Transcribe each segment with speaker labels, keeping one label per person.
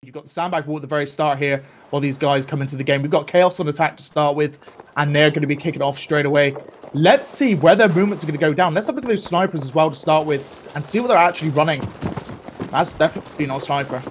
Speaker 1: You've got the sandbag wall at the very start here while these guys come into the game. We've got KaoS on attack to start with, and they're going to be kicking off straight away. Let's see where their movements are going to go down. Let's have a look at those snipers as well to start with and see what they're actually running. That's definitely not a sniper.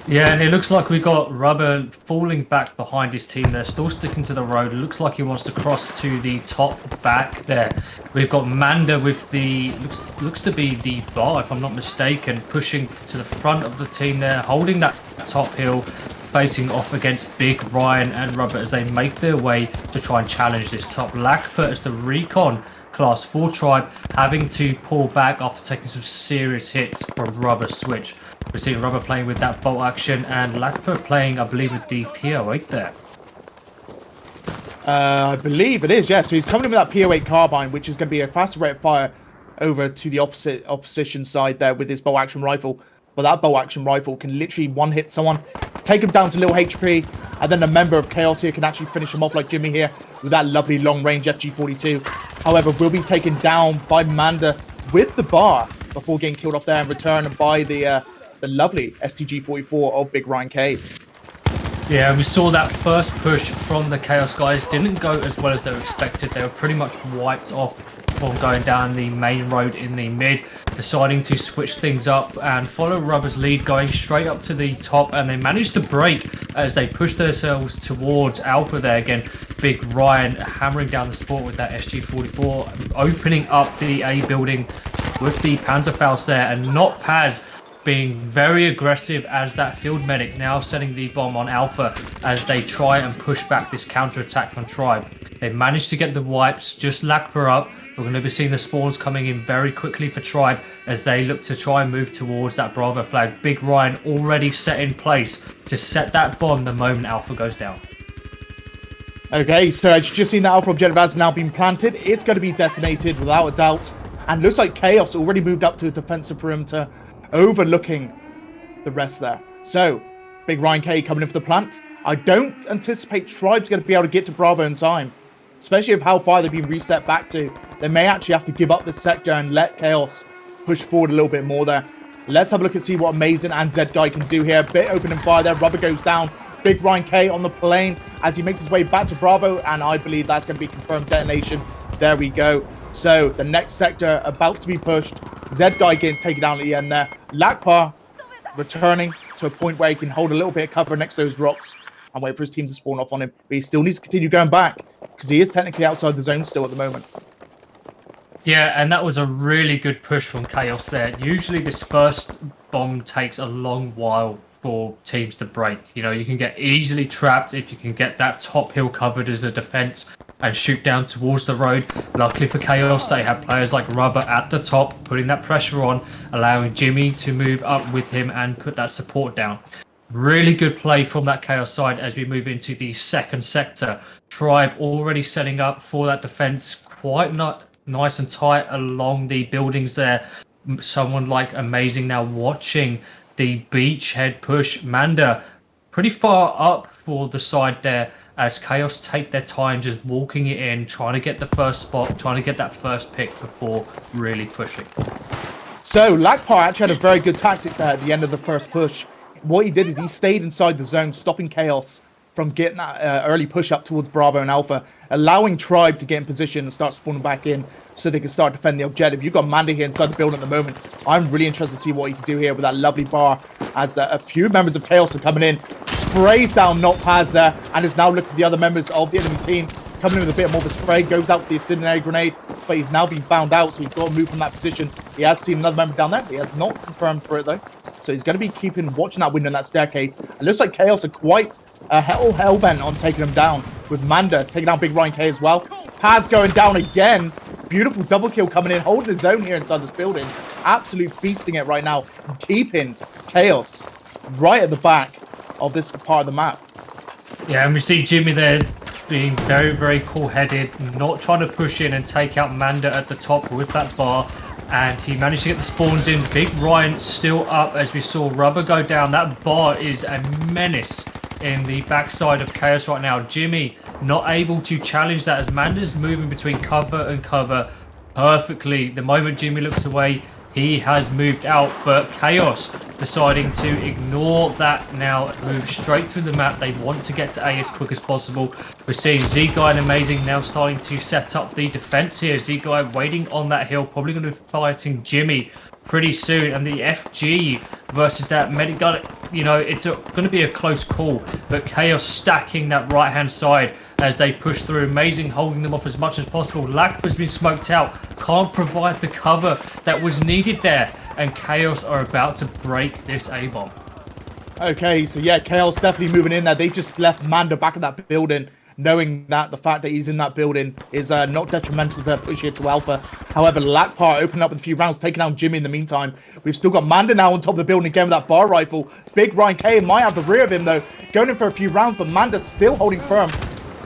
Speaker 2: Yeah, and it looks like we got Rubber falling back behind his team there, still sticking to the road. It looks like he wants to cross to the top back there. We've got Manda with the, looks to be the bar, if I'm not mistaken, pushing to the front of the team there, holding that top hill, facing off against Big Ryan and Rubber as they make their way to try and challenge this top. Lakpa as the recon class 4 tribe having to pull back after taking some serious hits from Rubber switch. We're seeing Rubber playing with that bolt action and Lakpa playing, I believe, with the PO8 there.
Speaker 1: I believe it is, yeah. So he's coming in with that PO8 carbine, which is going to be a faster rate of fire over to the opposition side there with his bolt action rifle. But that bolt action rifle can literally one-hit someone, take him down to little HP, and then a member of KaoS here can actually finish him off like Jimmy here with that lovely long-range FG42. However, will be taken down by Manda with the bar before getting killed off there in return by the lovely STG-44 of Big Ryan K.
Speaker 2: Yeah, we saw that first push from the KaoS guys didn't go as well as they were expected. They were pretty much wiped off from going down the main road in the mid, deciding to switch things up and follow Rubber's lead, going straight up to the top, and they managed to break as they pushed themselves towards Alpha there again. Big Ryan hammering down the support with that SG-44, opening up the A building with the Panzerfaust there, and not Paz being very aggressive as that field medic, now setting the bomb on Alpha as they try and push back this counter-attack from Tribe. They managed to get the wipes, just Lakpa up. We're going to be seeing the spawns coming in very quickly for Tribe as they look to try and move towards that Bravo flag. Big Ryan already set in place to set that bomb the moment Alpha goes down. Okay,
Speaker 1: so as you've just seen, the Alpha objective has now been planted. It's going to be detonated without a doubt. And looks like KaoS already moved up to a defensive perimeter, overlooking the rest there. So, Big Ryan K coming in for the plant. I don't anticipate Tribe's going to be able to get to Bravo in time, especially with how far they've been reset back to. They may actually have to give up this sector and let KaoS push forward a little bit more there. Let's have a look and see what Amazing and Z-Guy can do here. Bit opening fire there. Rubber goes down. Big Ryan K on the plane as he makes his way back to Bravo, and I believe that's going to be confirmed detonation. There we go. So, the next sector about to be pushed. Z-Guy getting taken down at the end there. Lakpa returning to a point where he can hold a little bit of cover next to those rocks and wait for his team to spawn off on him. But he still needs to continue going back because he is technically outside the zone still at the moment.
Speaker 2: Yeah, and that was a really good push from KaoS there. Usually this first bomb takes a long while for teams to break. You know, you can get easily trapped if you can get that top hill covered as a defense and shoot down towards the road. Luckily for KaoS, they have players like Rubber at the top, putting that pressure on, allowing Jimmy to move up with him and put that support down. Really good play from that KaoS side as we move into the second sector. Tribe already setting up for that defense, quite not nice and tight along the buildings there. Someone like Amazing now watching the beachhead push. Manda pretty far up for the side there as KaoS take their time just walking it in, trying to get the first spot, trying to get that first pick before really pushing.
Speaker 1: So Lakpa actually had a very good tactic there at the end of the first push. What he did is he stayed inside the zone, stopping KaoS from getting that early push up towards Bravo and Alpha, allowing Tribe to get in position and start spawning back in so they can start defending the objective. You've got Manda here inside the building at the moment. I'm really interested to see what he can do here with that lovely bar as a few members of KaoS are coming in. Sprays down Not Paz there and is now looking for the other members of the enemy team. Coming in with a bit more of a spray, goes out for the incendiary grenade, but he's now been found out, so he's got to move from that position. He has seen another member down there. He has not confirmed for it though. So he's going to be watching that window in that staircase. It looks like KaoS are quite hell-bent on taking him down, with Manda taking down Big Ryan K as well. Paz going down again. Beautiful double kill coming in, holding his own here inside this building. Absolute feasting it right now. Keeping KaoS right at the back of this part of the map.
Speaker 2: Yeah, and we see Jimmy there being very, very cool-headed, not trying to push in and take out Manda at the top with that bar. And he managed to get the spawns in. Big Ryan still up as we saw Rubber go down. That bar is a menace in the backside of KaoS right now. Jimmy not able to challenge that as Manda's moving between cover and cover perfectly. The moment Jimmy looks away, he has moved out, but KaoS deciding to ignore that now, move straight through the map. They want to get to A as quick as possible. We're seeing Z-Guy and Amazing now starting to set up the defense here. Z-Guy waiting on that hill, probably going to be fighting Jimmy pretty soon, and the FG versus that medic gun, you know, it's going to be a close call, but KaoS stacking that right hand side as they push through. Amazing holding them off as much as possible. Lakpa's been smoked out, can't provide the cover that was needed there, and KaoS are about to break this A-bomb.
Speaker 1: Okay, so yeah, KaoS definitely moving in there. They just left Manda back in that building, knowing that the fact that he's in that building is not detrimental to their push here to Alpha. However, Lakpar opening up with a few rounds, taking out Jimmy in the meantime. We've still got Manda now on top of the building again with that bar rifle. Big Ryan K might have the rear of him though, going in for a few rounds, but Manda still holding firm.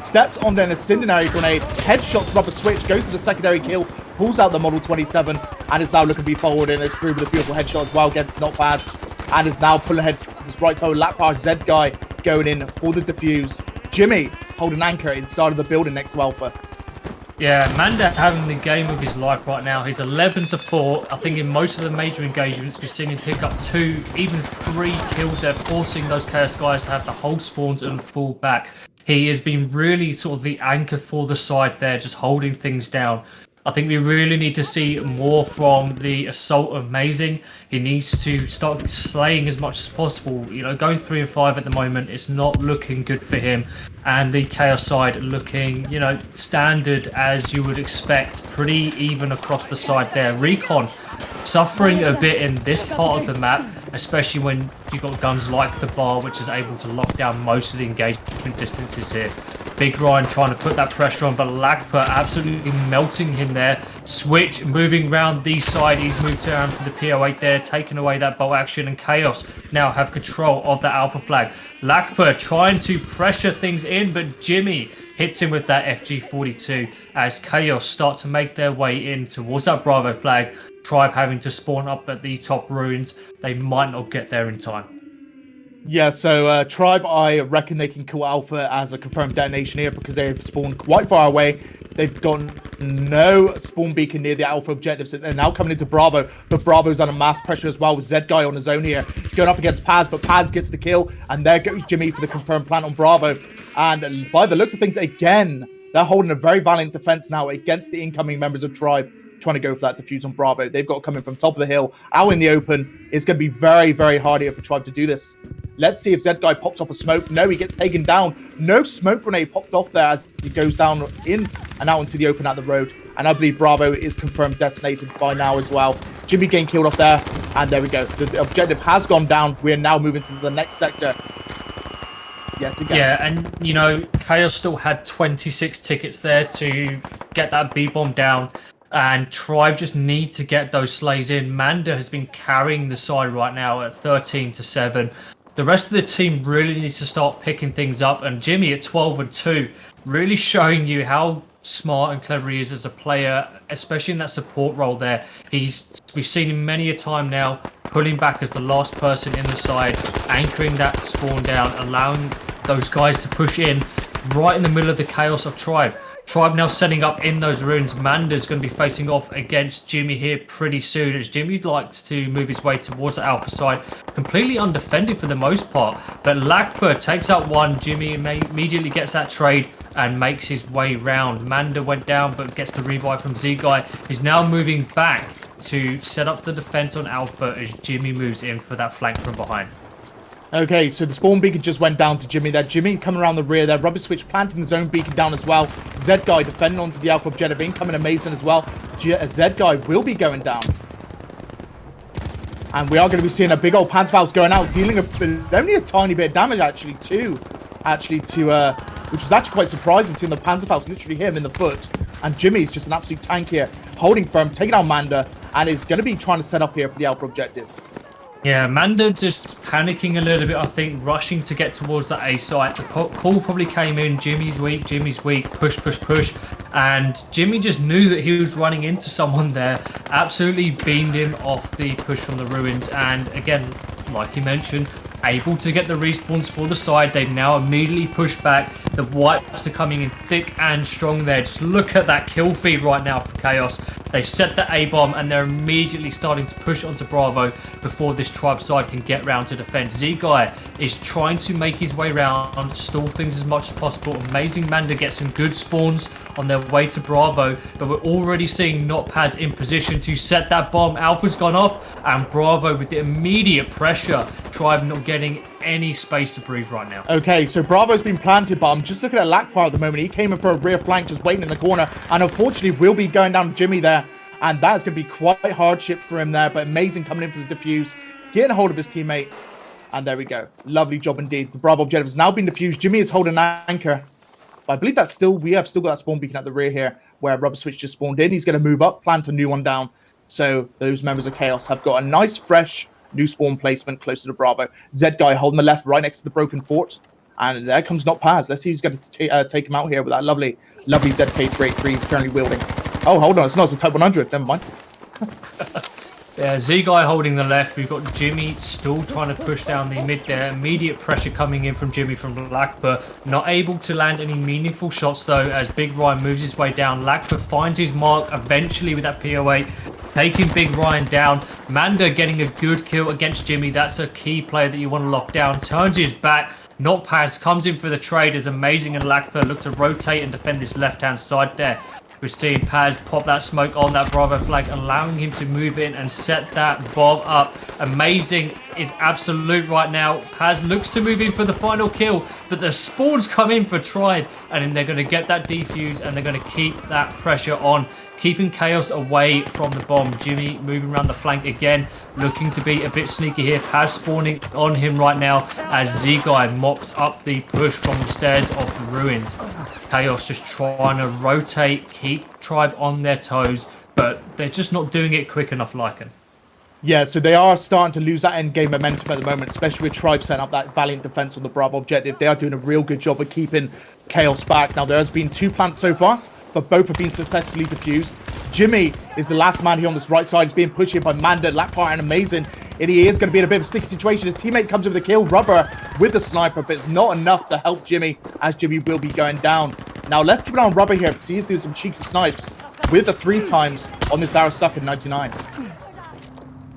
Speaker 1: Steps on an incendiary grenade, headshots rubber switch, goes to the secondary kill, pulls out the Model 27, and is now looking to be forward and is through with a beautiful headshot as well against Notpads, and is now pulling ahead to this right side. Lakpar Z guy going in for the defuse. Jimmy holding anchor inside of the building next to Alpha.
Speaker 2: Yeah, Manda having the game of his life right now. He's 11-4. I think in most of the major engagements, we've seen him pick up 2, even 3 kills there, forcing those KaoS guys to have to hold spawns and fall back. He has been really sort of the anchor for the side there, just holding things down. I think we really need to see more from the Assault Amazing. He needs to start slaying as much as possible. You know, going 3 and 5 at the moment, it's not looking good for him. And the KaoS side looking, you know, standard as you would expect, pretty even across the side there. Recon suffering a bit in this part of the map, especially when you've got guns like the bar, which is able to lock down most of the engagement distances here. Big Ryan trying to put that pressure on, but Lakpa absolutely melting him there. Switch moving around the side. He's moved down to the PO8 there, taking away that bolt action, and KaoS now have control of the Alpha flag. Lakpa trying to pressure things in, but Jimmy hits him with that FG42 as KaoS start to make their way in towards that Bravo flag. Tribe having to spawn up at the top ruins. They might not get there in time.
Speaker 1: Yeah, so Tribe, I reckon they can kill Alpha as a confirmed detonation here because they've spawned quite far away. They've got no spawn beacon near the Alpha objectives. They're now coming into Bravo, but Bravo's under mass pressure as well with Z-Guy on his own here. Going up against Paz, but Paz gets the kill, and there goes Jimmy for the confirmed plant on Bravo. And by the looks of things, again, they're holding a very valiant defense now against the incoming members of Tribe, trying to go for that defuse on Bravo. They've got coming from top of the hill, out in the open. It's going to be very, very hard here for Tribe to do this. Let's see if Z-Guy pops off a smoke. No, he gets taken down. No smoke grenade popped off there as he goes down in and out into the open at the road. And I believe Bravo is confirmed detonated by now as well. Jimmy getting killed off there. And there we go. The objective has gone down. We're now moving to the next sector.
Speaker 2: Yeah, and you know, KaoS still had 26 tickets there to get that B-bomb down. And Tribe just need to get those slays in. Manda has been carrying the side right now at 13-7. The rest of the team really needs to start picking things up. And Jimmy at 12-2, really showing you how smart and clever he is as a player, especially in that support role there. We've seen him many a time now, pulling back as the last person in the side, anchoring that spawn down, allowing those guys to push in right in the middle of the chaos of Tribe. Tribe now setting up in those ruins. Manda's going to be facing off against Jimmy here pretty soon as Jimmy likes to move his way towards the Alpha side. Completely undefended for the most part. But Lakpa takes out one. Jimmy immediately gets that trade and makes his way round. Manda went down but gets the revive from Z-Guy. He's now moving back to set up the defense on Alpha as Jimmy moves in for that flank from behind.
Speaker 1: Okay, so the spawn beacon just went down to Jimmy there. Jimmy coming around the rear there. Rubber Switch planting his own beacon down as well. Z-Guy defending onto the Alpha objective. Incoming Amazing as well. Z-Guy will be going down. And we are going to be seeing a big old Panzerfaust going out, dealing only a tiny bit of damage actually to which was actually quite surprising, seeing the Panzerfaust literally hit him in the foot. And Jimmy's just an absolute tank here, holding firm, taking out Manda, and is going to be trying to set up here for the Alpha objective.
Speaker 2: Yeah, Manda just panicking a little bit, I think, rushing to get towards that A site. The call probably came in, Jimmy's weak, push, push, push. And Jimmy just knew that he was running into someone there, absolutely beamed him off the push from the ruins. And again, like you mentioned, able to get the respawns for the side. They've now immediately pushed back. The wipes are coming in thick and strong there. Just look at that kill feed right now for KaoS. They set the A-bomb and they're immediately starting to push onto Bravo before this tribe side can get round to defend. Z-Guy is trying to make his way around, stall things as much as possible. Amazing Manda gets some good spawns on their way to Bravo, but we're already seeing NotPaz in position to set that bomb. Alpha's gone off, and Bravo with the immediate pressure. Tribe not getting any space to breathe right now.
Speaker 1: Okay, so Bravo's been planted, but I'm just looking at Lakpar at the moment. He came in for a rear flank, just waiting in the corner, and unfortunately will be going down Jimmy there, and that's going to be quite hardship for him there, but amazing coming in for the defuse, getting a hold of his teammate, and there we go. Lovely job indeed. The Bravo objective has now been defused. Jimmy is holding an anchor. But I believe that's still, we have still got that spawn beacon at the rear here, where Rubber Switch just spawned in. He's going to move up, plant a new one down. So those members of KaoS have got a nice, fresh, new spawn placement closer to Bravo. Z-Guy holding the left right next to the broken fort. And there comes NotPaz. Let's see who's going to take him out here with that lovely ZK383 he's currently wielding. Oh, hold on. It's not. It's a Type 100. Never mind.
Speaker 2: Yeah, Z-Guy holding the left. We've got Jimmy still trying to push down the mid there. Immediate pressure coming in from Jimmy from Lakpa. Not able to land any meaningful shots though as Big Ryan moves his way down. Lakpa finds his mark eventually with that PO8. Taking Big Ryan down. Manda getting a good kill against Jimmy. That's a key player that you want to lock down. Turns his back. NotPaz comes in for the trade as Amazing and Lakpa look to rotate and defend this left-hand side there. We're seeing Paz pop that smoke on that Bravo flag, allowing him to move in and set that bomb up. Amazing is absolute right now. Paz looks to move in for the final kill, but the spawns come in for Tribe, and then they're going to get that defuse, and they're going to keep that pressure on, keeping KaoS away from the bomb. Jimmy moving around the flank again, looking to be a bit sneaky here. Paz spawning on him right now as Z-Guy mops up the push from the stairs of the ruins. KaoS just trying to rotate, keep Tribe on their toes, but they're just not doing it quick enough, Lycan.
Speaker 1: Yeah, so they are starting to lose that end game momentum at the moment, especially with Tribe setting up that valiant defense on the Bravo objective. They are doing a real good job of keeping KaoS back. Now, there has been 2 plants so far, but both have been successfully defused. Jimmy is the last man here on this right side. He's being pushed here by Manda, Lakpar, and Amazing. And he is going to be in a bit of a sticky situation. His teammate comes in with the kill, Rubber with the sniper, but it's not enough to help Jimmy, as Jimmy will be going down. Now, let's keep an eye on Rubber here, because he is doing some cheeky snipes with the 3 times on this Arasuka 99.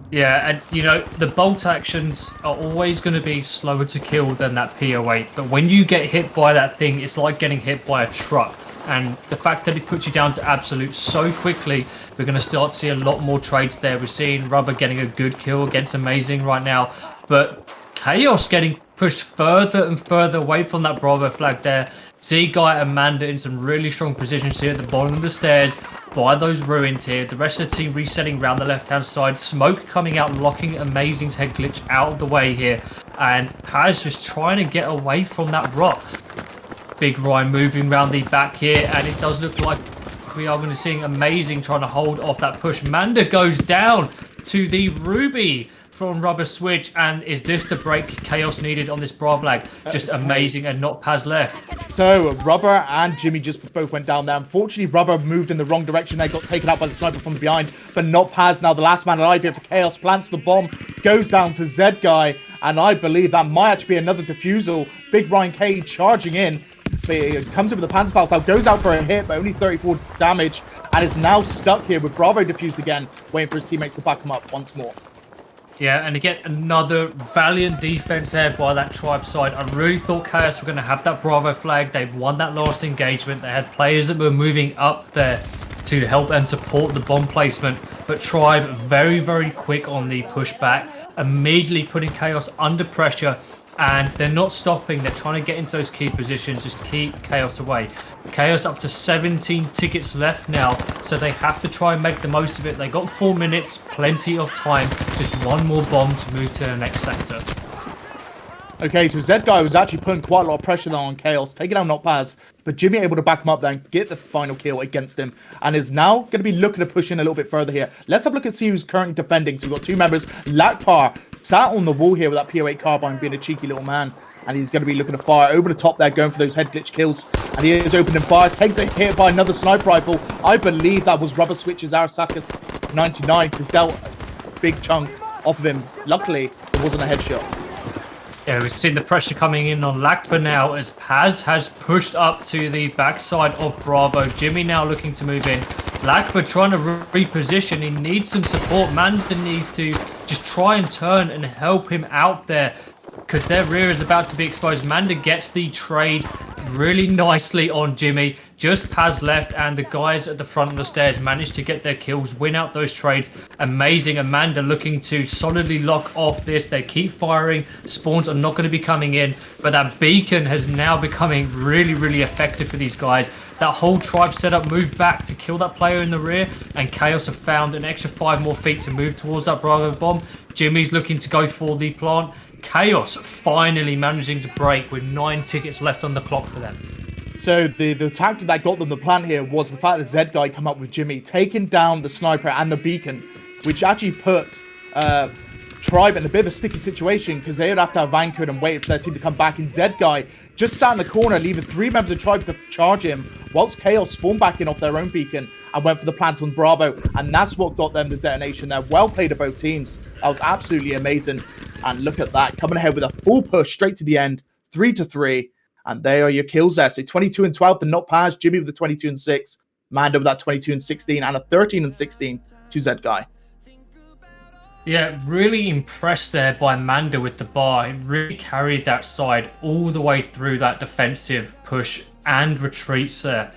Speaker 2: Yeah, and you know, the bolt actions are always going to be slower to kill than that PO8, but when you get hit by that thing, it's like getting hit by a truck. And the fact that it puts you down to absolute so quickly, we're going to start to see a lot more trades there. We're seeing Rubber getting a good kill against Amazing right now, but KaoS getting pushed further and further away from that Bravo flag there. Z-Guy and Manda in some really strong positions here at the bottom of the stairs by those ruins here. The rest of the team resetting around the left-hand side. Smoke coming out, locking Amazing's head glitch out of the way here. And Paz just trying to get away from that rock. Big Ryan moving around the back here, and it does look like we are going to see Amazing trying to hold off that push. Manda goes down to the Ruby from Rubber Switch, and is this the break KaoS needed on this Brav lag? Just Amazing and NotPaz left.
Speaker 1: So Rubber and Jimmy just both went down there. Unfortunately, Rubber moved in the wrong direction. They got taken out by the sniper from behind, but NotPaz, now the last man alive here for KaoS, plants the bomb, goes down to Z-Guy, and I believe that might actually be another defusal. Big Ryan K charging in, but it comes in with the Panzerfaust, now goes out for a hit, but only 34 damage, and is now stuck here with Bravo defused again, waiting for his teammates to back him up once more.
Speaker 2: Yeah, and again, another valiant defense there by that Tribe side. I really thought KaoS were going to have that Bravo flag. They won that last engagement. They had players that were moving up there to help and support the bomb placement. But Tribe, very, very quick on the pushback, immediately putting KaoS under pressure. And they're not stopping. They're trying to get into those key positions, just keep KaoS away. KaoS up to 17 tickets left now, so they have to try and make the most of it. They got 4 minutes, plenty of time, just one more bomb to move to the next sector.
Speaker 1: Okay, so Z-Guy was actually putting quite a lot of pressure on KaoS, taking out NotPaz, but Jimmy able to back him up there and get the final kill against him, and is now going to be looking to push in a little bit further here. Let's have a look and see who's currently defending. So we've got 2 members. Lakpar sat on the wall here with that PO8 carbine, being a cheeky little man, and he's going to be looking to fire over the top there, going for those head glitch kills, and he is opening fire, takes a hit by another sniper rifle. I believe that was Rubber Switch's Arasuka's 99, because dealt a big chunk off of him. Luckily, it wasn't a headshot.
Speaker 2: Yeah, we've seen the pressure coming in on Lakpa now as Paz has pushed up to the backside of Bravo. Jimmy now looking to move in. Lakba trying to reposition. He needs some support. Manda needs to just try and turn and help him out there, because their rear is about to be exposed. Manda gets the trade really nicely on Jimmy. Just Paz left, and the guys at the front of the stairs managed to get their kills, win out those trades. Amazing. Amanda looking to solidly lock off this. They keep firing. Spawns are not going to be coming in, but that beacon has now becoming really, really effective for these guys. That whole tribe setup moved back to kill that player in the rear, and KaoS have found an extra 5 more feet to move towards that Bravo bomb. Jimmy's looking to go for the plant. KaoS finally managing to break with 9 tickets left on the clock for them.
Speaker 1: So the tactic that got them the plant here was the fact that Zed guy come up with Jimmy, taking down the sniper and the beacon, which actually put Tribe in a bit of a sticky situation, because they would have to have anchored and wait for their team to come back. And Zed guy just sat in the corner, leaving 3 members of Tribe to charge him, whilst KaoS spawned back in off their own beacon and went for the plant on Bravo. And that's what got them the detonation there. Well played to both teams. That was absolutely amazing. And look at that, coming ahead with a full push straight to the end, 3-3. And there are your kills there. So 22 and 12 to not pass. Jimmy with the 22 and 6. Manda with that 22 and 16. And a 13 and 16 to Zed guy.
Speaker 2: Yeah, really impressed there by Manda with the bar. He really carried that side all the way through that defensive push and retreats there.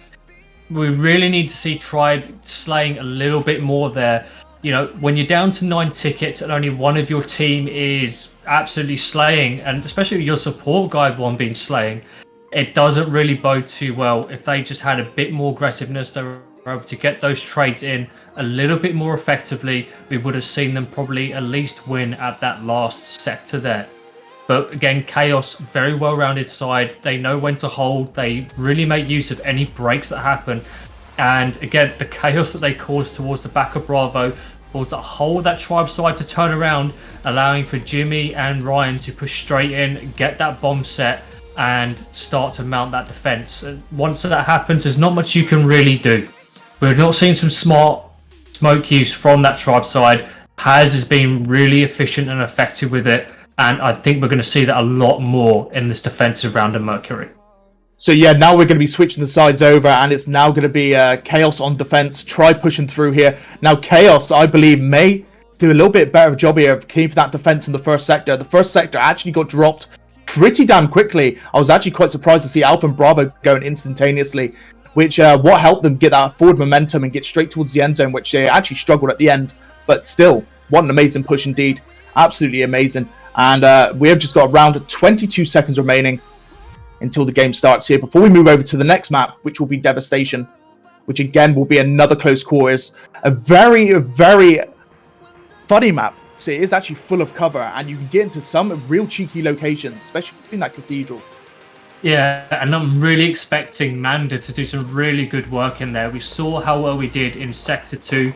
Speaker 2: We really need to see Tribe slaying a little bit more there. You know, when you're down to 9 tickets and only one of your team is absolutely slaying, and especially your support guy one being slaying, it doesn't really bode too well. If they just had a bit more aggressiveness, they were able to get those trades in a little bit more effectively, we would have seen them probably at least win at that last sector there. But again, KaoS, very well-rounded side. They know when to hold. They really make use of any breaks that happen. And again, the chaos that they caused towards the back of Bravo caused the whole of that Tribe side to turn around, allowing for Jimmy and Ryan to push straight in, get that bomb set, and start to mount that defense. Once that happens, there's not much you can really do. We're not seeing some smart smoke use from that Tribe side. Paz has been really efficient and effective with it, and I think we're going to see that a lot more in this defensive round of Mercury.
Speaker 1: So yeah, now we're going to be switching the sides over, and it's now going to be KaoS on defense. Try pushing through here. Now KaoS, I believe, may do a little bit better of a job here of keeping that defense in the first sector. The first sector actually got dropped pretty damn quickly. I was actually quite surprised to see Alpha and Bravo going instantaneously, which what helped them get that forward momentum and get straight towards the end zone, which they actually struggled at the end. But still, what an amazing push indeed. Absolutely amazing. And we have just got around 22 seconds remaining until the game starts here, before we move over to the next map, which will be Devastation, which again will be another close quarters. A very, very funny map, so it is actually full of cover, and you can get into some real cheeky locations, especially in that cathedral.
Speaker 2: Yeah, and I'm really expecting Manda to do some really good work in there. We saw how well we did in Sector 2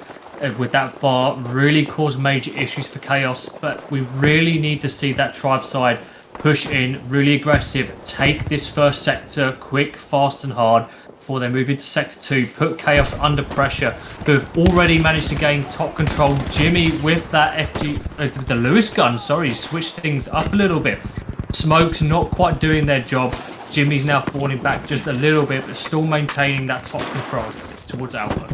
Speaker 2: with that bar, really caused major issues for KaoS, but we really need to see that Tribe side push in, really aggressive, take this first sector quick, fast and hard before they move into Sector 2, put KaoS under pressure, who have already managed to gain top control. Jimmy with that the Lewis gun, sorry, switched things up a little bit. Smoke's not quite doing their job. Jimmy's now falling back just a little bit, but still maintaining that top control towards Alpha.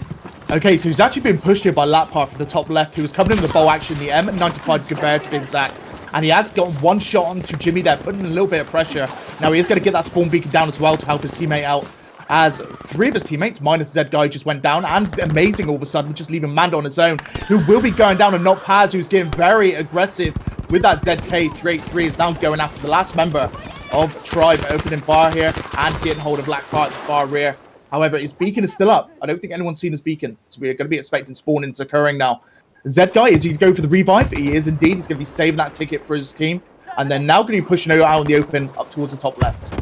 Speaker 1: Okay, so he's actually been pushed here by Lapar from the top left, who was covering the bow action, the M95 compared to be exact. And he has gotten one shot onto Jimmy there, putting a little bit of pressure. Now he is going to get that spawn beacon down as well to help his teammate out, as 3 of his teammates, minus Zed guy, just went down. And amazing all of a sudden, just leaving Manda on his own, who will be going down, and not Paz, who's getting very aggressive with that ZK383, is now going after the last member of Tribe, opening bar here and getting hold of Blackheart at the far rear. However, his beacon is still up. I don't think anyone's seen his beacon, so we're going to be expecting spawn-ins occurring now. Zed guy, is he going for the revive? He is indeed. He's going to be saving that ticket for his team. And then now going to be pushing out in the open up towards the top left.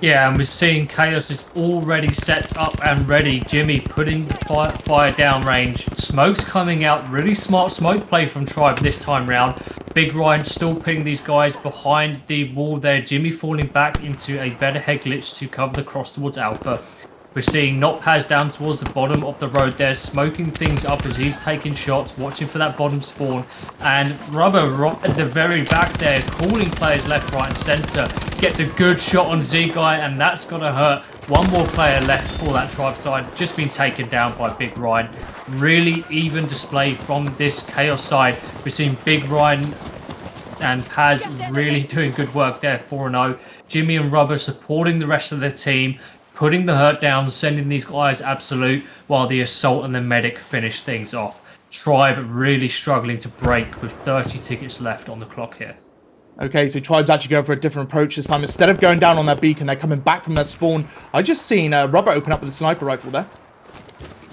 Speaker 2: Yeah, and we're seeing KaoS is already set up and ready. Jimmy putting fire down range. Smoke's coming out. Really smart smoke play from Tribe this time round. Big Ryan still putting these guys behind the wall there. Jimmy falling back into a better head glitch to cover the cross towards Alpha. We're seeing Not Paz down towards the bottom of the road there, smoking things up as he's taking shots, watching for that bottom spawn. And Rubber right at the very back there, calling players left, right and centre. Gets a good shot on Z-Guy, and that's going to hurt. One more player left for that tribe side, just been taken down by Big Ryan. Really even display from this KaoS side. We've seen Big Ryan and Paz really doing good work there, 4-0. Jimmy and Rubber supporting the rest of the team, putting the hurt down, sending these guys absolute, while the assault and the medic finish things off. Tribe really struggling to break with 30 tickets left on the clock here.
Speaker 1: Okay, so Tribe's actually going for a different approach this time. Instead of going down on their beacon, they're coming back from their spawn. I just seen Rubber open up with a sniper rifle there.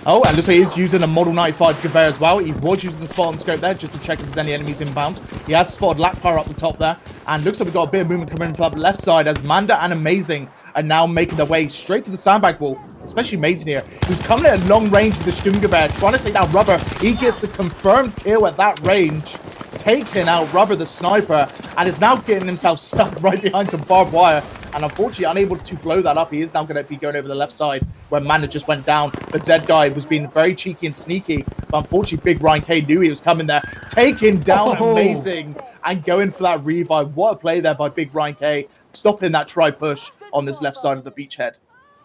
Speaker 1: Oh, and looks like he's using a Model 95 Gewehr as well. He was using the spot on scope there just to check if there's any enemies inbound. He has spotted Lakpar up the top there. And looks like we've got a bit of movement coming in from the left side as Manda and Amazing are now making their way straight to the sandbag wall. Especially Amazing here, who's coming at long range with the Sturmgewehr, trying to take down Rubber. He gets the confirmed kill at that range, taking out Rubber the sniper, and is now getting himself stuck right behind some barbed wire. And unfortunately, unable to blow that up, he is now going to be going over the left side where Manda just went down. But Zed guy was being very cheeky and sneaky. But unfortunately, Big Ryan K knew he was coming there, taking down Amazing and going for that revive. What a play there by Big Ryan K, stopping that try push on this left side of the beachhead.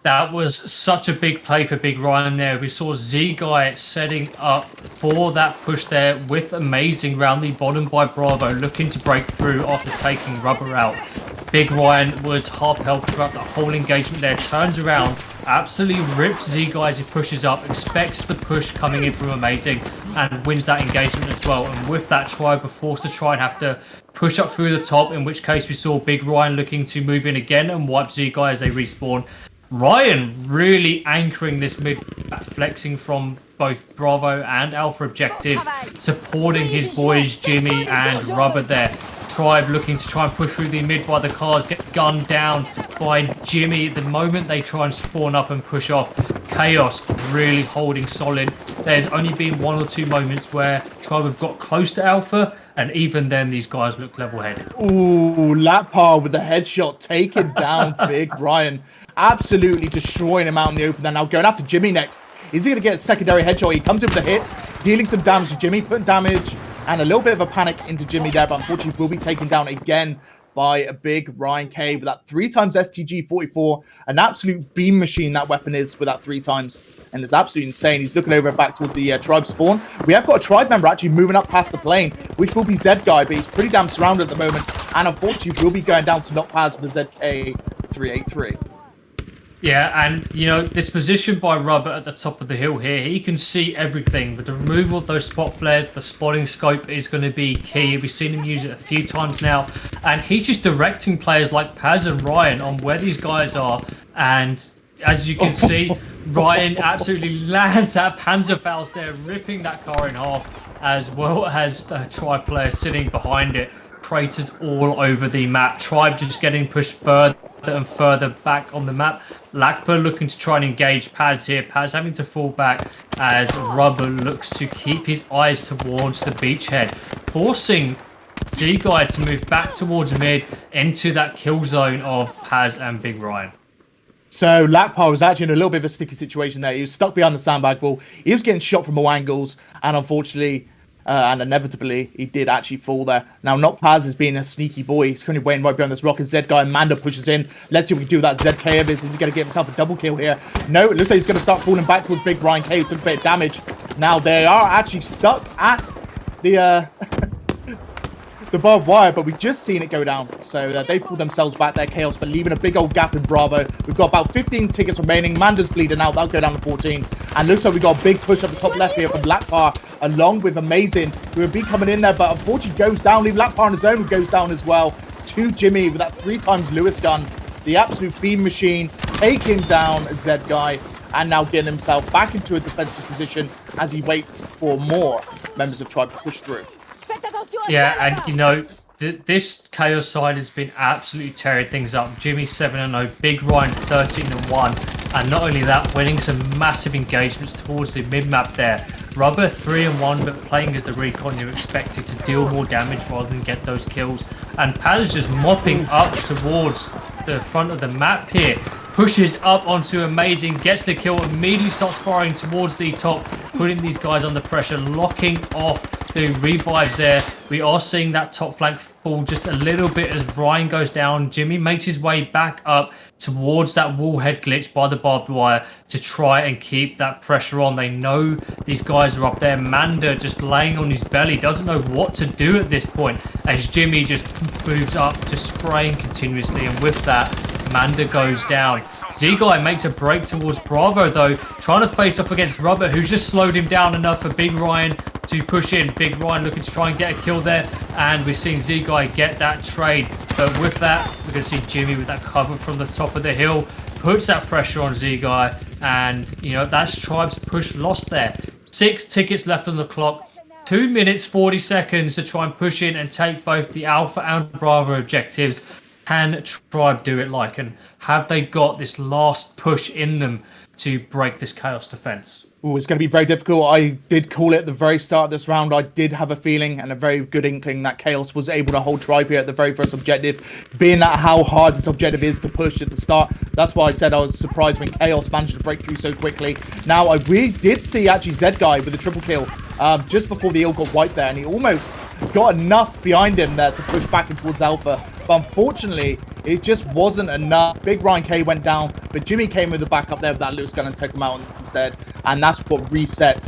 Speaker 2: That was such a big play for Big Ryan there. We saw Z-Guy setting up for that push there with Amazing round the bottom by Bravo, looking to break through after taking Rubber out. Big Ryan was half health throughout the whole engagement there, turns around, absolutely rips Z-Guy as he pushes up, expects the push coming in from Amazing, and wins that engagement as well. And with that, Tribe were forced to try and have to push up through the top, in which case we saw Big Ryan looking to move in again and wipe Z-Guy as they respawn. Ryan really anchoring this mid, flexing from both Bravo and Alpha objectives, supporting his boys Jimmy and Rubber there. Tribe looking to try and push through the mid by the cars, get gunned down by Jimmy the moment they try and spawn up and push off. KaoS really holding solid. There's only been one or two moments where Tribe have got close to Alpha, and even then these guys look level-headed.
Speaker 1: Ooh, Lapar with the headshot, taking down Big Ryan. Absolutely destroying him out in the open. They're now going after Jimmy next. Is he going to get a secondary headshot? He comes in with a hit, dealing some damage to Jimmy, putting damage and a little bit of a panic into Jimmy there, but unfortunately will be taken down again by a Big Ryan K with that 3x STG 44. An absolute beam machine that weapon is with that 3x. And it's absolutely insane. He's looking over back towards the Tribe spawn. We have got a Tribe member actually moving up past the plane, which will be Zed guy, but he's pretty damn surrounded at the moment. And unfortunately will be going down to not pass with the ZK 383.
Speaker 2: Yeah, and you know, this position by Rubber at the top of the hill here, he can see everything. With the removal of those spot flares, the spotting scope is going to be key. We've seen him use it a few times now, and he's just directing players like Paz and Ryan on where these guys are. And as you can see, Ryan absolutely lands that Panzerfaust there, ripping that car in half, as well as the Tribe player sitting behind it. Craters all over the map. Tribe just getting pushed further and further back on the map. Lakpar looking to try and engage Paz here. Paz having to fall back as Rubber looks to keep his eyes towards the beachhead, forcing Z-Guy to move back towards mid into that kill zone of Paz and Big Ryan.
Speaker 1: So Lakpar was actually in a little bit of a sticky situation there. He was stuck behind the sandbag wall. He was getting shot from all angles, and unfortunately and inevitably he did actually fall there. Now not Paz is being a sneaky boy. He's currently waiting right behind this rock, and Zed guy Amanda pushes in. Let's see what we can do with that ZK of his. Is he going to get himself a double kill here? No, it looks like he's going to start falling back towards Big Ryan K, who took a bit of damage. Now they are actually stuck at the the barbed wire, but we've just seen it go down. So they pulled themselves back there, KaoS, but leaving a big old gap in Bravo. We've got about 15 tickets remaining. Manda's bleeding out. That'll go down to 14. And looks like we've got a big push up the top left here from Lakpar, along with Amazing, who will be coming in there, but unfortunately goes down. Leave Lakpar on his own, who goes down as well. To Jimmy with that 3x Lewis gun. The absolute beam machine, taking down Zed guy, and now getting himself back into a defensive position as he waits for more members of Tribe to push through.
Speaker 2: Yeah, and you know, this KaoS side has been absolutely tearing things up. Jimmy 7-0, Big Ryan 13-1, and not only that, winning some massive engagements towards the mid-map there. Rubber 3-1, but playing as the recon, you're expected to deal more damage rather than get those kills. And Paz just mopping up towards the front of the map here. Pushes up onto Amazing, gets the kill, immediately starts firing towards the top, putting these guys under pressure, locking off do. Revives there. We are seeing that top flank fall just a little bit as Ryan goes down. Jimmy makes his way back up towards that wall head glitch by the barbed wire to try and keep that pressure on. They know these guys are up there. Manda just laying on his belly, doesn't know what to do at this point as Jimmy just moves up, just spraying continuously, and with that, Manda goes down. Z-Guy makes a break towards Bravo though, trying to face off against Rubber, who's just slowed him down enough for Big Ryan to push in. Big Ryan looking to try and get a kill there, and we've seen Z-Guy get that trade. But with that, we're going to see Jimmy with that cover from the top of the hill, puts that pressure on Z-Guy, and you know, that's Tribe's push lost there. 6 tickets left on the clock, 2 minutes 40 seconds to try and push in and take both the Alpha and Bravo objectives. Can Tribe do it, and have they got this last push in them to break this KaoS defense?
Speaker 1: Oh, it's going to be very difficult. I did call it at the very start of this round. I did have a feeling and a very good inkling that KaoS was able to hold Tribe here at the very first objective, being that how hard this objective is to push at the start. That's why I said I was surprised when KaoS managed to break through so quickly. Now, I really did see actually Z-Guy with a triple kill just before the ill got wiped there, and he almost got enough behind him there to push back in towards Alpha. But unfortunately, it just wasn't enough. Big Ryan K went down, but Jimmy came with the backup there with that Lewis gun and took him out instead. And that's what reset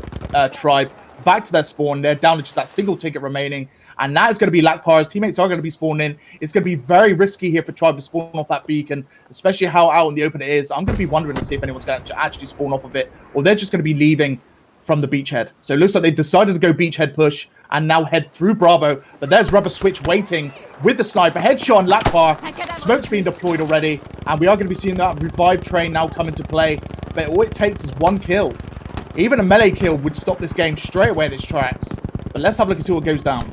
Speaker 1: Tribe back to their spawn. They're down to just that single ticket remaining. And that is going to be Lakpar's teammates are going to be spawning in. It's going to be very risky here for Tribe to spawn off that beacon, especially how out in the open it is. I'm going to be wondering to see if anyone's going to actually spawn off of it, or they're just going to be leaving from the beachhead. So it looks like they decided to go beachhead push and now head through Bravo. But there's Rubber Switch waiting with the sniper. Headshot on Lakpar. Smoke's being deployed already. And we are going to be seeing that revive train now come into play. But all it takes is one kill. Even a melee kill would stop this game straight away in its tracks. But let's have a look and see what goes down.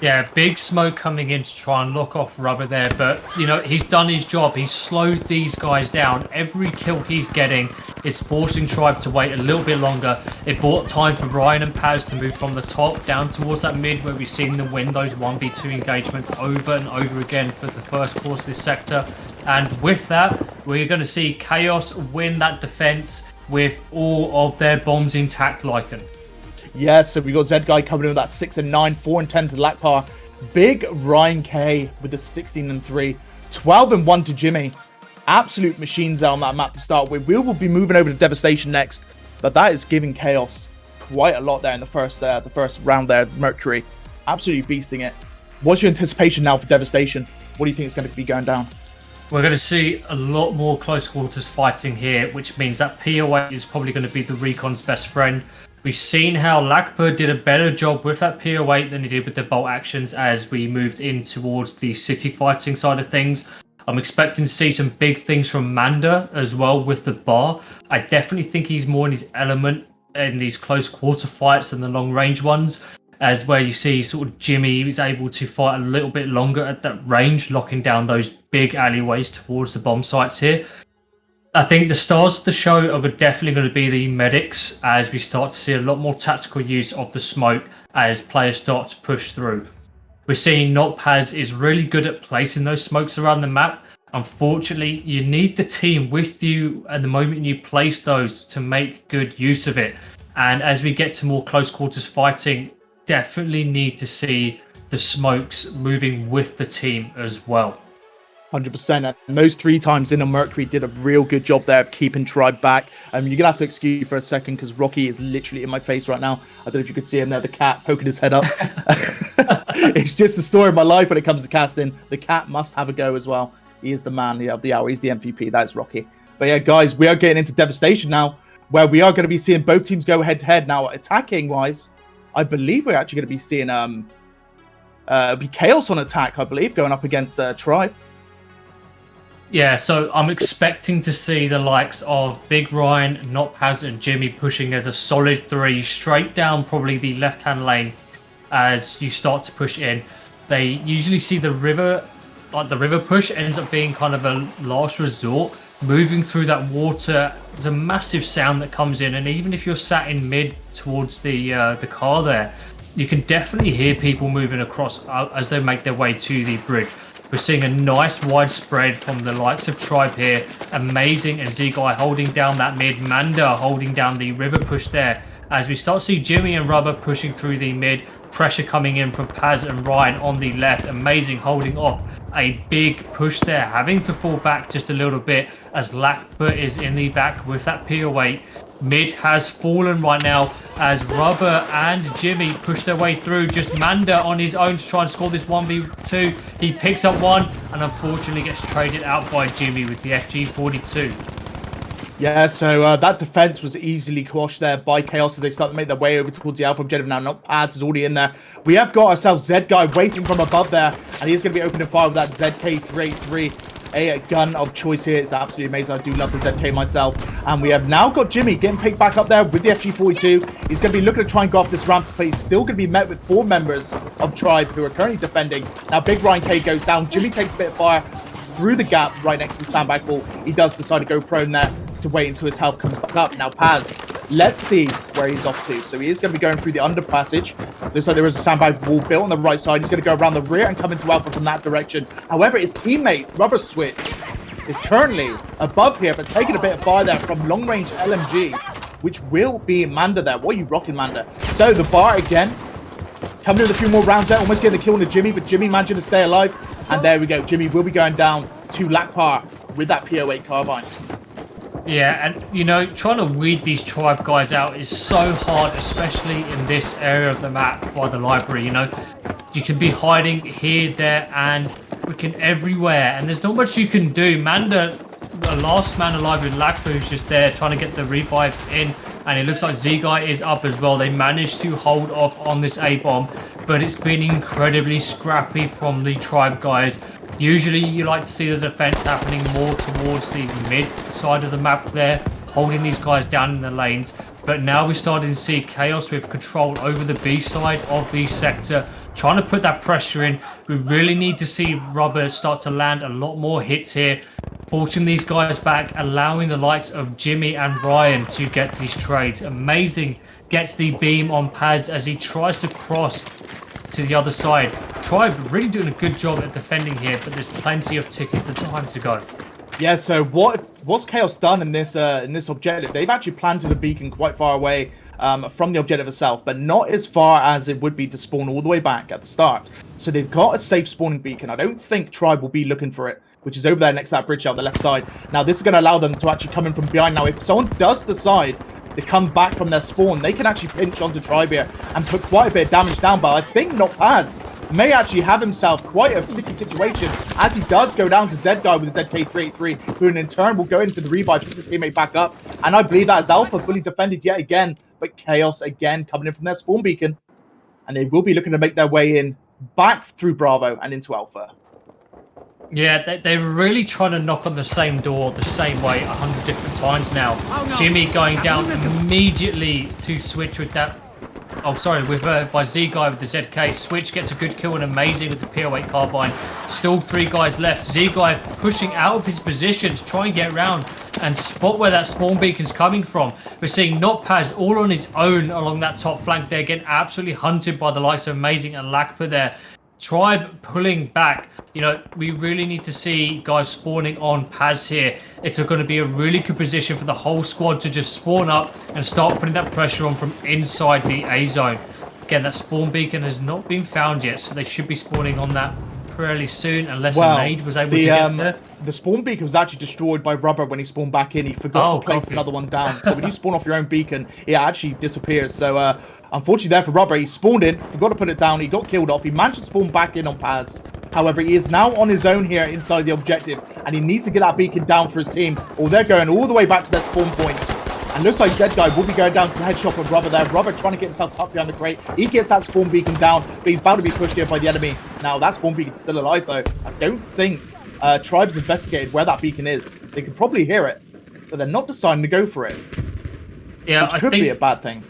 Speaker 2: Yeah, big smoke coming in to try and lock off Rubber there, but you know, he's done his job. He's slowed these guys down. Every kill he's getting is forcing Tribe to wait a little bit longer. It bought time for Ryan and Paz to move from the top down towards that mid, where we've seen them win those 1v2 engagements over and over again for the first course of this sector. And with that, we're going to see KaoS win that defense with all of their bombs intact, Lycan.
Speaker 1: Yeah, so we got Z-Guy coming in with that 6 and 9, 4 and 10 to Lakpar. Big Ryan K with the 16 and 3, 12 and 1 to Jimmy. Absolute machines out on that map to start with. We will be moving over to Devastation next, but that is giving KaoS quite a lot there in the first round there. Mercury absolutely beasting it. What's your anticipation now for Devastation? What do you think is going to be going down?
Speaker 2: We're going to see a lot more close quarters fighting here, which means that POA is probably going to be the Recon's best friend. We've seen how Lakpur did a better job with that PO8 than he did with the bolt actions as we moved in towards the city fighting side of things. I'm expecting to see some big things from Manda as well with the bar. I definitely think he's more in his element in these close quarter fights than the long range ones, as where you see sort of Jimmy is able to fight a little bit longer at that range, locking down those big alleyways towards the bomb sites here. I think the stars of the show are definitely going to be the medics as we start to see a lot more tactical use of the smoke as players start to push through. We're seeing Notpaz is really good at placing those smokes around the map. Unfortunately, you need the team with you at the moment you place those to make good use of it. And as we get to more close quarters fighting, definitely need to see the smokes moving with the team as well.
Speaker 1: 100%. And those 3 times in on Mercury did a real good job there of keeping Tribe back. You're going to have to excuse me for a second because Rocky is literally in my face right now. I don't know if you could see him there, the cat poking his head up. It's just the story of my life when it comes to casting. The cat must have a go as well. He is the man of the hour. He's the MVP. That's Rocky. But yeah, guys, we are getting into Devastation now, where we are going to be seeing both teams go head-to-head. Now, attacking-wise, I believe we're actually going to be seeing be KaoS on attack, I believe, going up against Tribe.
Speaker 2: Yeah, so I'm expecting to see the likes of Big Ryan, Notpaz, and Jimmy pushing as a solid 3 straight down probably the left-hand lane as you start to push in. They usually see the river, like the river push ends up being kind of a last resort. Moving through that water, there's a massive sound that comes in, and even if you're sat in mid towards the car there, you can definitely hear people moving across as they make their way to the bridge. We're seeing a nice wide spread from the likes of Tribe here. Amazing. And Z-Guy holding down that mid. Manda holding down the river push there. as we start to see Jimmy and Rubber pushing through the mid. Pressure coming in from Paz and Ryan on the left. Amazing holding off a big push there, having to fall back just a little bit as Lakpa is in the back with that PO8. Mid has fallen right now as Rubber and Jimmy push their way through. Just Manda on his own to try and score this 1v2. He picks up one and unfortunately gets traded out by Jimmy with the FG42.
Speaker 1: Yeah, so that defense was easily quashed there by KaoS as they start to make their way over towards the Alpha objective. Now, not Paz is already in there. We have got ourselves Z-Guy waiting from above there, and he's going to be opening fire with that ZK383, a gun of choice here. It's absolutely amazing. I do love the ZK myself. And we have now got Jimmy getting picked back up there with the FG42. He's going to be looking to try and go off this ramp, but he's still going to be met with 4 members of Tribe who are currently defending. Now, Big Ryan K goes down. Jimmy takes a bit of fire through the gap right next to the sandbag wall. He does decide to go prone there to wait until his health comes back up. Now Paz, let's see where he's off to. So he is going to be going through the under passage. Looks like there is a sandbag wall built on the right side. He's going to go around the rear and come into Alpha from that direction. However, his teammate, Rubber Switch, is currently above here, but taking a bit of fire there from long-range LMG, which will be Manda there. What are you rocking, Manda? So the bar again, coming in a few more rounds there, almost getting the kill on the Jimmy, but Jimmy managing to stay alive. And there we go. Jimmy will be going down to Lakpar with that PO8 carbine.
Speaker 2: Yeah, and you know, trying to weed these Tribe guys out is so hard, especially in this area of the map by the library. You know, you can be hiding here, there, and freaking everywhere, and there's not much you can do. Manda, the last man alive with Lakpa, who's just there trying to get the revives in, and it looks like Z-Guy is up as well. They managed to hold off on this A-bomb, but it's been incredibly scrappy from the Tribe guys. Usually you like to see the defense happening more towards the mid side of the map there, holding these guys down in the lanes. But now we're starting to see KaoS with control over the B side of the sector, trying to put that pressure in. We really need to see Rubber start to land a lot more hits here, forcing these guys back, allowing the likes of Jimmy and Ryan to get these trades. Amazing gets the beam on Paz as he tries to cross to the other side. Tribe really doing a good job at defending here, but there's plenty of tickets and time to go.
Speaker 1: Yeah, so what's KaoS done in this objective? They've actually planted a beacon quite far away from the objective itself, but not as far as it would be to spawn all the way back at the start. So they've got a safe spawning beacon. I don't think Tribe will be looking for it, which is over there next to that bridge on the left side. Now this is going to allow them to actually come in from behind. Now if someone does decide to come back from their spawn, they can actually pinch onto Tribe here and put quite a bit of damage down, but I think not Paz may actually have himself quite a sticky situation as he does go down to Z-Guy with the ZK383, who in turn will go into the revive to put his teammate back up. And I believe that is Alpha fully defended yet again, but KaoS again coming in from their spawn beacon. And they will be looking to make their way in back through Bravo and into Alpha.
Speaker 2: Yeah, they're really trying to knock on the same door the same way 100 different times now. Oh, no. Jimmy going down immediately to Switch with that. Oh, sorry, with by Z-Guy with the ZK. Switch gets a good kill and amazing with the PO8 carbine. Still 3 guys left. Z-Guy pushing out of his position to try and get around and spot where that spawn beacon's coming from. We're seeing Not Paz all on his own along that top flank there, getting absolutely hunted by the likes of Amazing and Lakpa there. Tribe pulling back. You know, we really need to see guys spawning on Paz here. It's going to be a really good position for the whole squad to just spawn up and start putting that pressure on from inside the A zone. Again, that spawn beacon has not been found yet, so they should be spawning on that fairly soon, unless a nade was able to get there.
Speaker 1: The spawn beacon was actually destroyed by Rubber when he spawned back in. He forgot to place another one down. So when you spawn off your own beacon, it actually disappears. So unfortunately there for Rubber, he spawned in, forgot to put it down, he got killed off. He managed to spawn back in on Paz. However, he is now on his own here inside the objective, and he needs to get that beacon down for his team, or they're going all the way back to their spawn point. And looks like Z-Guy will be going down to the headshot of Rubber there. Rubber trying to get himself tucked behind the crate. He gets that spawn beacon down, but he's about to be pushed here by the enemy. Now, that spawn beacon's still alive, though. I don't think Tribe's investigated where that beacon is. They could probably hear it, but they're not deciding to go for it.
Speaker 2: Yeah,
Speaker 1: which could be a bad thing.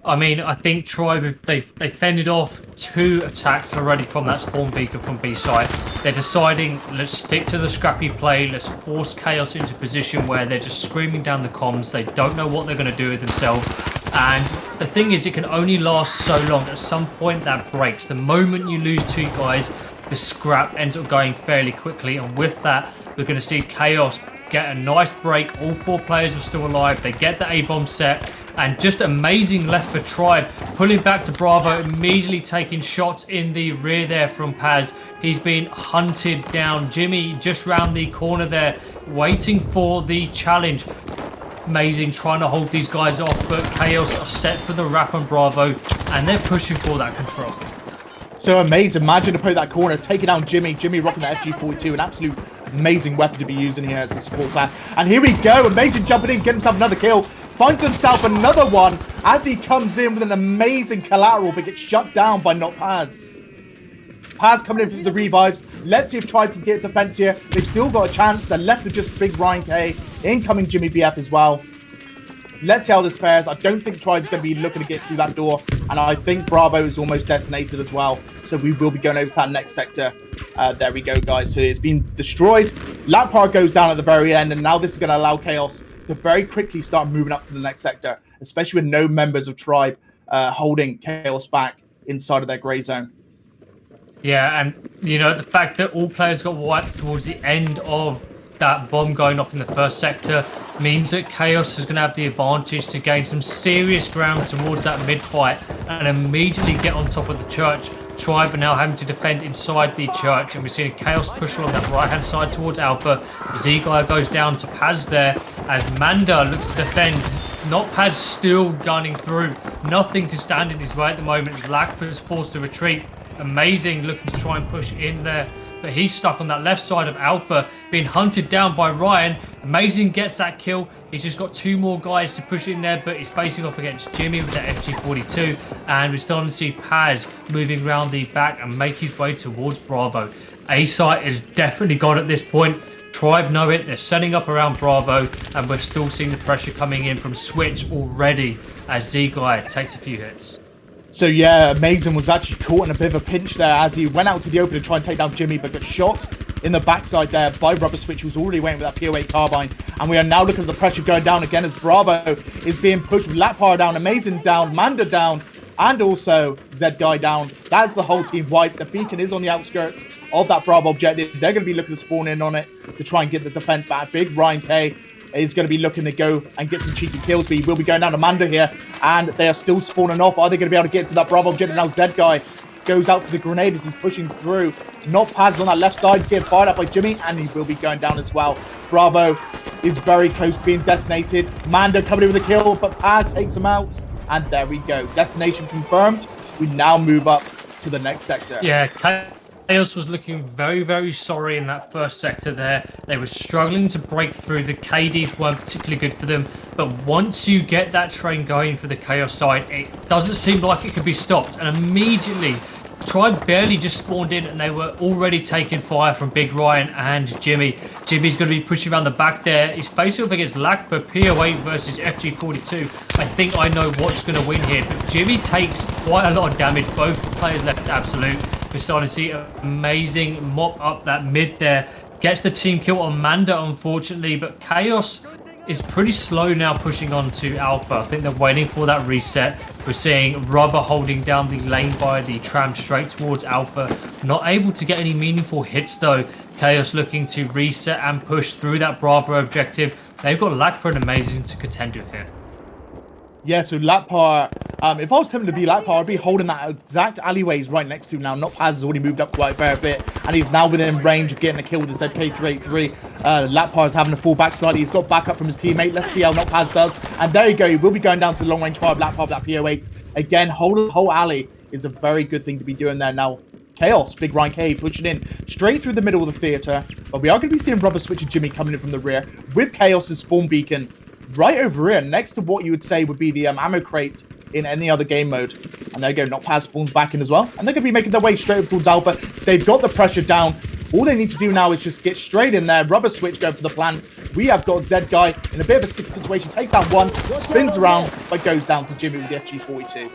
Speaker 2: I mean, I think Tribe, they fended off 2 attacks already from that spawn beacon from B side. They're deciding, let's stick to the scrappy play. Let's force KaoS into a position where they're just screaming down the comms. They don't know what they're going to do with themselves. And the thing is, it can only last so long. At some point, that breaks. The moment you lose 2 guys, the scrap ends up going fairly quickly. And with that, we're going to see KaoS get a nice break. All 4 players are still alive. They get the A-bomb set. And just amazing left for Tribe, pulling back to Bravo, immediately taking shots in the rear there from Paz. He's been hunted down. Jimmy just round the corner there, waiting for the challenge. Amazing, trying to hold these guys off, but KaoS are set for the wrap on Bravo, and they're pushing for that control.
Speaker 1: So amazing. Imagine to play that corner, taking down Jimmy. Jimmy rocking that FG42, an absolute amazing weapon to be using here as a support class. And here we go. Amazing jumping in, getting himself another kill. Finds himself another one as he comes in with an amazing collateral, but gets shut down by not Paz. Paz coming in for the revives. Let's see if Tribe can get defense here. They've still got a chance. They're left with just big Ryan K. Incoming Jimmy BF as well. Let's see how this fares. I don't think Tribe's going to be looking to get through that door. And I think Bravo is almost detonated as well. So we will be going over to that next sector. There we go, guys. So it's been destroyed. Lapar goes down at the very end. And now this is going to allow KaoS to very quickly start moving up to the next sector. Especially with no members of Tribe holding KaoS back inside of their grey zone.
Speaker 2: Yeah, and, you know, the fact that all players got wiped towards the end of that bomb going off in the first sector means that KaoS is going to have the advantage to gain some serious ground towards that mid-fight and immediately get on top of the church. Tribe are now having to defend inside the church, and we're seeing KaoS push along that right-hand side towards Alpha. Z-Guy goes down to Paz there as Manda looks to defend. Not Paz still gunning through. Nothing can stand in his way at the moment. Lakpa is forced to retreat. Amazing looking to try and push in there, but he's stuck on that left side of Alpha, being hunted down by Ryan. Amazing gets that kill. He's just got two more guys to push in there, but he's facing off against Jimmy with that FG42, and we're starting to see Paz moving around the back and make his way towards Bravo. A-site is definitely gone at this point. Tribe know it. They're setting up around Bravo, and we're still seeing the pressure coming in from Switch already as Z-Guy takes a few hits.
Speaker 1: So yeah, Amazing was actually caught in a bit of a pinch there as he went out to the open to try and take down Jimmy, but got shot in the backside there by Rubber Switch, who was already waiting with that PO8 carbine. And we are now looking at the pressure going down again as Bravo is being pushed with Lapar down, Amazing down, Manda down, and also Z-Guy down. That's the whole team wiped. The beacon is on the outskirts of that Bravo objective. They're going to be looking to spawn in on it to try and get the defense back. Big Ryan K is going to be looking to go and get some cheeky kills, but he will be going down to Manda here, and they are still spawning off. Are they going to be able to get to that Bravo objective? Now Z-Guy goes out for the grenade as he's pushing through. Not Paz on that left side. He's getting fired up by Jimmy, and he will be going down as well. Bravo is very close to being detonated. Manda coming in with a kill, but Paz takes him out, and there we go. Detonation confirmed. We now move up to the next sector.
Speaker 2: Yeah, KaoS was looking very, very sorry in that first sector there. They were struggling to break through. The KDs weren't particularly good for them. But once you get that train going for the KaoS side, it doesn't seem like it could be stopped. And immediately, Tribe barely just spawned in and they were already taking fire from Big Ryan and Jimmy. Jimmy's going to be pushing around the back there. He's facing off against Lakpa, PO8 versus FG42. I think I know what's going to win here. But Jimmy takes quite a lot of damage. Both players left absolute. We're starting to see an amazing mop up that mid there. Gets the team kill on Manda, unfortunately, but KaoS is pretty slow now pushing on to Alpha. I think they're waiting for that reset. We're seeing Rubber holding down the lane by the tram straight towards Alpha. Not able to get any meaningful hits though. KaoS looking to reset and push through that Bravo objective. They've got Lakpa and Amazing to contend with here.
Speaker 1: Yeah, so Lapar, if I was tempted to be Lapar, I'd be holding that exact alleyways right next to him now. Not Paz has already moved up quite a fair bit, and he's now within range of getting a kill with the ZK383. Lapar is having to fall back slightly. He's got backup from his teammate. Let's see how Not Paz does. And there you go. He will be going down to the long-range fire of Lapar with that PO8. Again, whole alley is a very good thing to be doing there now. KaoS, Big Ryan K pushing in straight through the middle of the theater. But we are going to be seeing Rubber Switch and Jimmy coming in from the rear with KaoS's spawn beacon right over here, next to what you would say would be the ammo crate in any other game mode. And there you go, Not Paz spawns back in as well. And they're going to be making their way straight up towards Alpha. They've got the pressure down. All they need to do now is just get straight in there. Rubber Switch going for the plant. We have got Z-Guy in a bit of a sticky situation. Takes down one, spins around, but goes down to Jimmy with the FG42.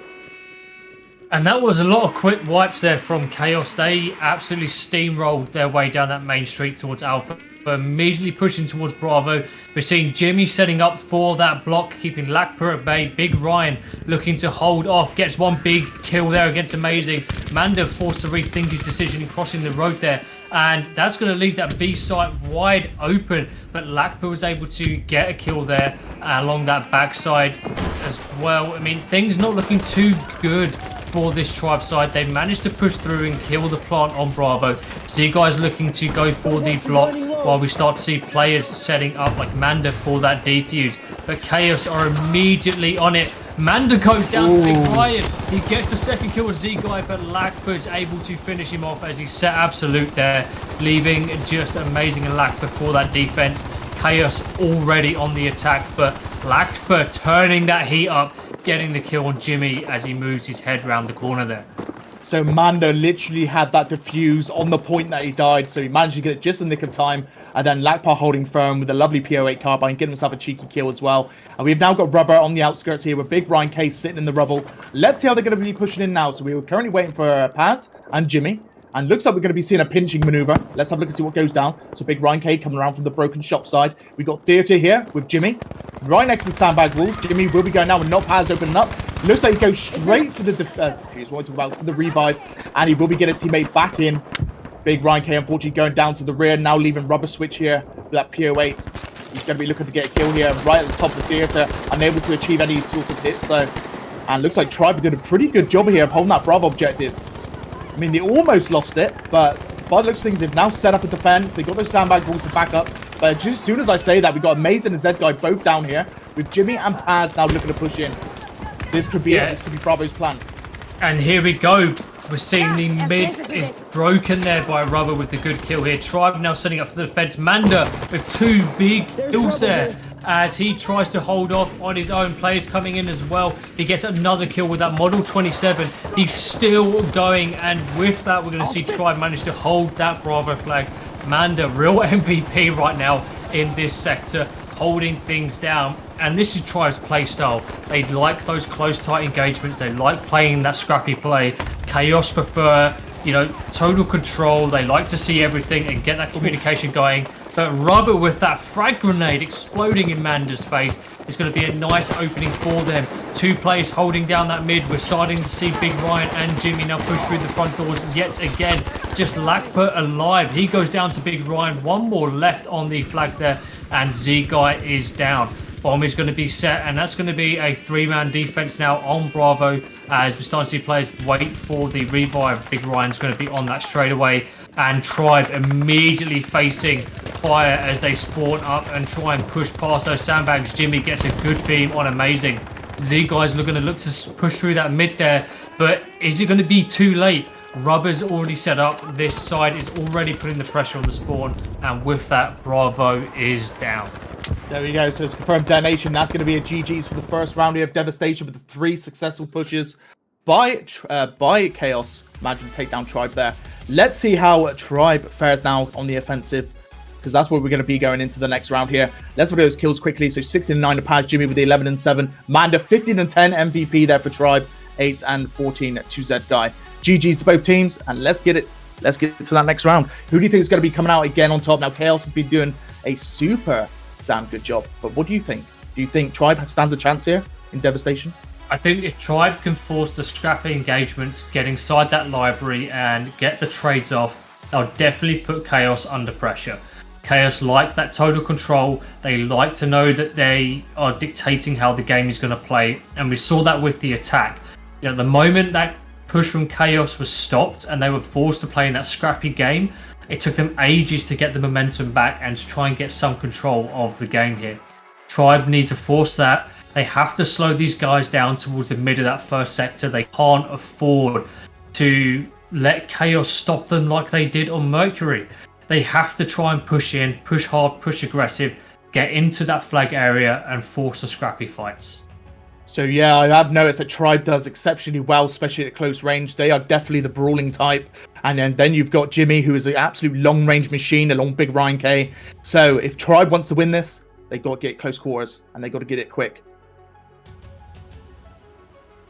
Speaker 2: And that was a lot of quick wipes there from KaoS. They absolutely steamrolled their way down that main street towards Alpha. but immediately pushing towards Bravo. We're seeing Jimmy setting up for that block, keeping Lakpur at bay. Big Ryan looking to hold off, gets one big kill there against Amazing. Manda forced to rethink his decision in crossing the road there, and that's going to leave that B site wide open, but Lakpur was able to get a kill there along that backside as well. I mean, things not looking too good for this tribe side. They managed to push through and kill the plant on Bravo. Z guys looking to go for the block while we start to see players setting up like Manda for that defuse. But KaoS are immediately on it. Manda goes down to Big Ryan. He gets the second kill with Z guy, but Lakpur is able to finish him off as he set Absolute there, leaving just Amazing and Lakpur for that defense. KaoS already on the attack, but Lakpur turning that heat up, getting the kill on Jimmy as he moves his head round the corner there.
Speaker 1: So Mando literally had that defuse on the point that he died, so he managed to get it just in the nick of time. And then Lakpur holding firm with a lovely PO8 carbine, getting himself a cheeky kill as well. And we've now got Rubber on the outskirts here with Big Ryan K sitting in the rubble. Let's see how they're going to be pushing in now. So we were currently waiting for Paz and Jimmy. And looks like we're going to be seeing a pinching maneuver. Let's have a look and see what goes down. So Big Ryan K coming around from the broken shop side. We've got Theatre here with Jimmy. Right next to the sandbag wall. Jimmy will be going now with not Paz opening up. Looks like he goes straight for the for the revive. And he will be getting his teammate back in. Big Ryan K unfortunately going down to the rear. Now leaving Rubber switch here with that PO8. He's going to be looking to get a kill here right at the top of the theatre. Unable to achieve any sort of hits though. And looks like Tribe did a pretty good job here of holding that Bravo objective. I mean, they almost lost it, but by the looks of things, they've now set up a defense. They got those sandbag walls to back up. But just as soon as I say that, we got Amazing and Z-Guy both down here, with Jimmy and Paz now looking to push in. This could be it. This could be Bravo's plan.
Speaker 2: And here we go. We're seeing the mid is broken there by Rubber with the good kill here. Tribe now setting up for the defense. Manda with two big kills there as he tries to hold off on his own. Players coming in as well. He gets another kill with that Model 27. He's still going, and with that we're going to see Tribe manage to hold that Bravo flag. Manda, real MVP right now in this sector, holding things down. And this is Tribe's play style. They like those close, tight engagements. They like playing that scrappy play. KaoS prefer, you know, total control. They like to see everything and get that communication going. But Rubber with that frag grenade exploding in Manda's face is going to be a nice opening for them. Two players holding down that mid. We're starting to see Big Ryan and Jimmy now push through the front doors yet again. Just Lakpur alive. He goes down to Big Ryan. One more left on the flag there, and Z-Guy is down. Bomb is going to be set, and that's going to be a three-man defense now on Bravo as we start to see players wait for the revive. Big Ryan's going to be on that straight away, and Tribe immediately facing fire as they spawn up and try and push past those sandbags. Jimmy gets a good beam on Amazing. Z-Guy's going to look to push through that mid there, but is it going to be too late? Rubber's already set up. This side is already putting the pressure on the spawn, and with that, Bravo is down.
Speaker 1: There we go. So it's confirmed detonation. That's going to be a GG's for the first round here of Devastation with the 3 successful pushes by KaoS. Imagine take down Tribe there. Let's see how Tribe fares now on the offensive, because that's where we're going to be going into the next round here. Let's look at those kills quickly. So 16-9 to Paz, Jimmy with the 11-7. Manda 15-10 MVP there for Tribe. 8-14 to Z-Guy. GG's to both teams, and let's get to that next round. Who do you think is going to be coming out again on top? Now KaoS has been doing a super damn good job, but what do you think? Do you think Tribe stands a chance here in Devastation?
Speaker 2: I think if Tribe can force the scrappy engagements, get inside that library and get the trades off, they'll definitely put KaoS under pressure. KaoS like that total control. They like to know that they are dictating how the game is going to play, and we saw that with the attack. You know, the moment that push from KaoS was stopped and they were forced to play in that scrappy game, it took them ages to get the momentum back and to try and get some control of the game here. Tribe need to force that. They have to slow these guys down towards the mid of that first sector. They can't afford to let KaoS stop them like they did on Mercury. They have to try and push in, push hard, push aggressive, get into that flag area and force the scrappy fights.
Speaker 1: So yeah, I have noticed that Tribe does exceptionally well, especially at close range. They are definitely the brawling type. And then you've got Jimmy, who is an absolute long-range machine along Big Ryan K. So if Tribe wants to win this, they've got to get close quarters, and they've got to get it quick.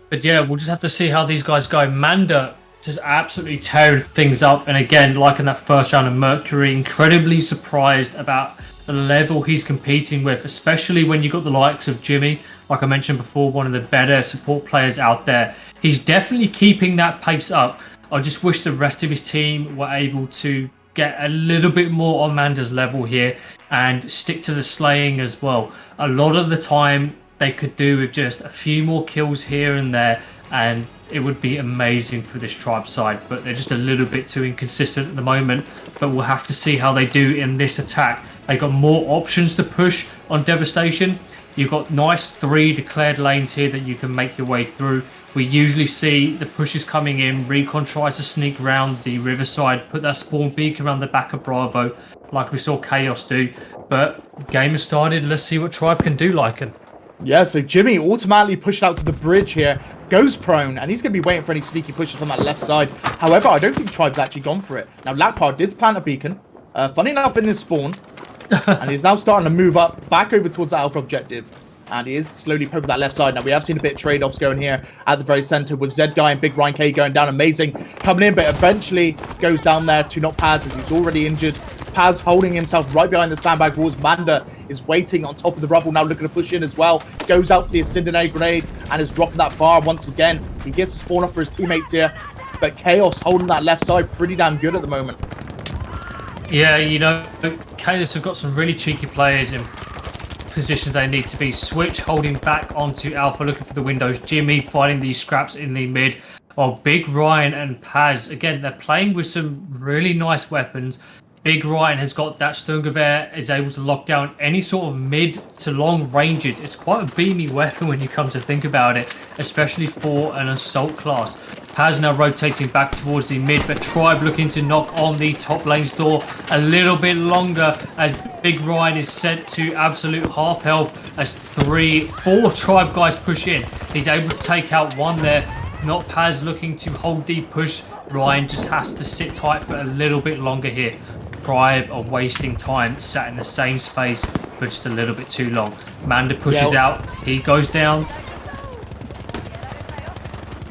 Speaker 2: But yeah, we'll just have to see how these guys go. Manda just absolutely tearing things up. And again, like in that first round of Mercury, incredibly surprised about the level he's competing with, especially when you've got the likes of Jimmy, like I mentioned before, one of the better support players out there. He's definitely keeping that pace up. I just wish the rest of his team were able to get a little bit more on Manda's level here and stick to the slaying as well. A lot of the time they could do with just a few more kills here and there, and it would be amazing for this tribe side, but they're just a little bit too inconsistent at the moment. But we'll have to see how they do in this attack. They got more options to push on Devastation. You've got nice 3 declared lanes here that you can make your way through. We usually see the pushes coming in. Recon tries to sneak around the riverside, put that spawn beacon around the back of Bravo, like we saw KaoS do. But game has started. Let's see what Tribe can do, Lycan.
Speaker 1: Yeah, so Jimmy automatically pushed out to the bridge here, goes prone, and he's going to be waiting for any sneaky pushes from that left side. However, I don't think Tribe's actually gone for it. Now, Lakpar did plant a beacon, funny enough in his spawn, and he's now starting to move up, back over towards the Alpha objective. And he is slowly poking that left side. Now, we have seen a bit of trade-offs going here at the very center with Zed Guy and Big Ryan K going down. Amazing coming in, but eventually goes down there to not Paz as he's already injured. Paz holding himself right behind the sandbag walls. Manda is waiting on top of the rubble now, looking to push in as well. Goes out for the Incendiary Grenade and is rocking that bar once again. He gets a spawn off for his teammates here. But KaoS holding that left side pretty damn good at the moment.
Speaker 2: Yeah, you know, KaoS have got some really cheeky players in positions they need to be. Switch holding back onto Alpha, looking for the windows. Jimmy fighting these scraps in the mid. While Big Ryan and Paz, again, they're playing with some really nice weapons. Big Ryan has got that Sturmgewehr, is able to lock down any sort of mid to long ranges. It's quite a beamy weapon when you come to think about it, especially for an assault class. Paz now rotating back towards the mid, but Tribe looking to knock on the top lane's door a little bit longer as Big Ryan is sent to absolute half health as 4 Tribe guys push in. He's able to take out one there. Not Paz looking to hold the push. Ryan just has to sit tight for a little bit longer here. Tribe are wasting time, sat in the same space for just a little bit too long. Manda pushes out, he goes down.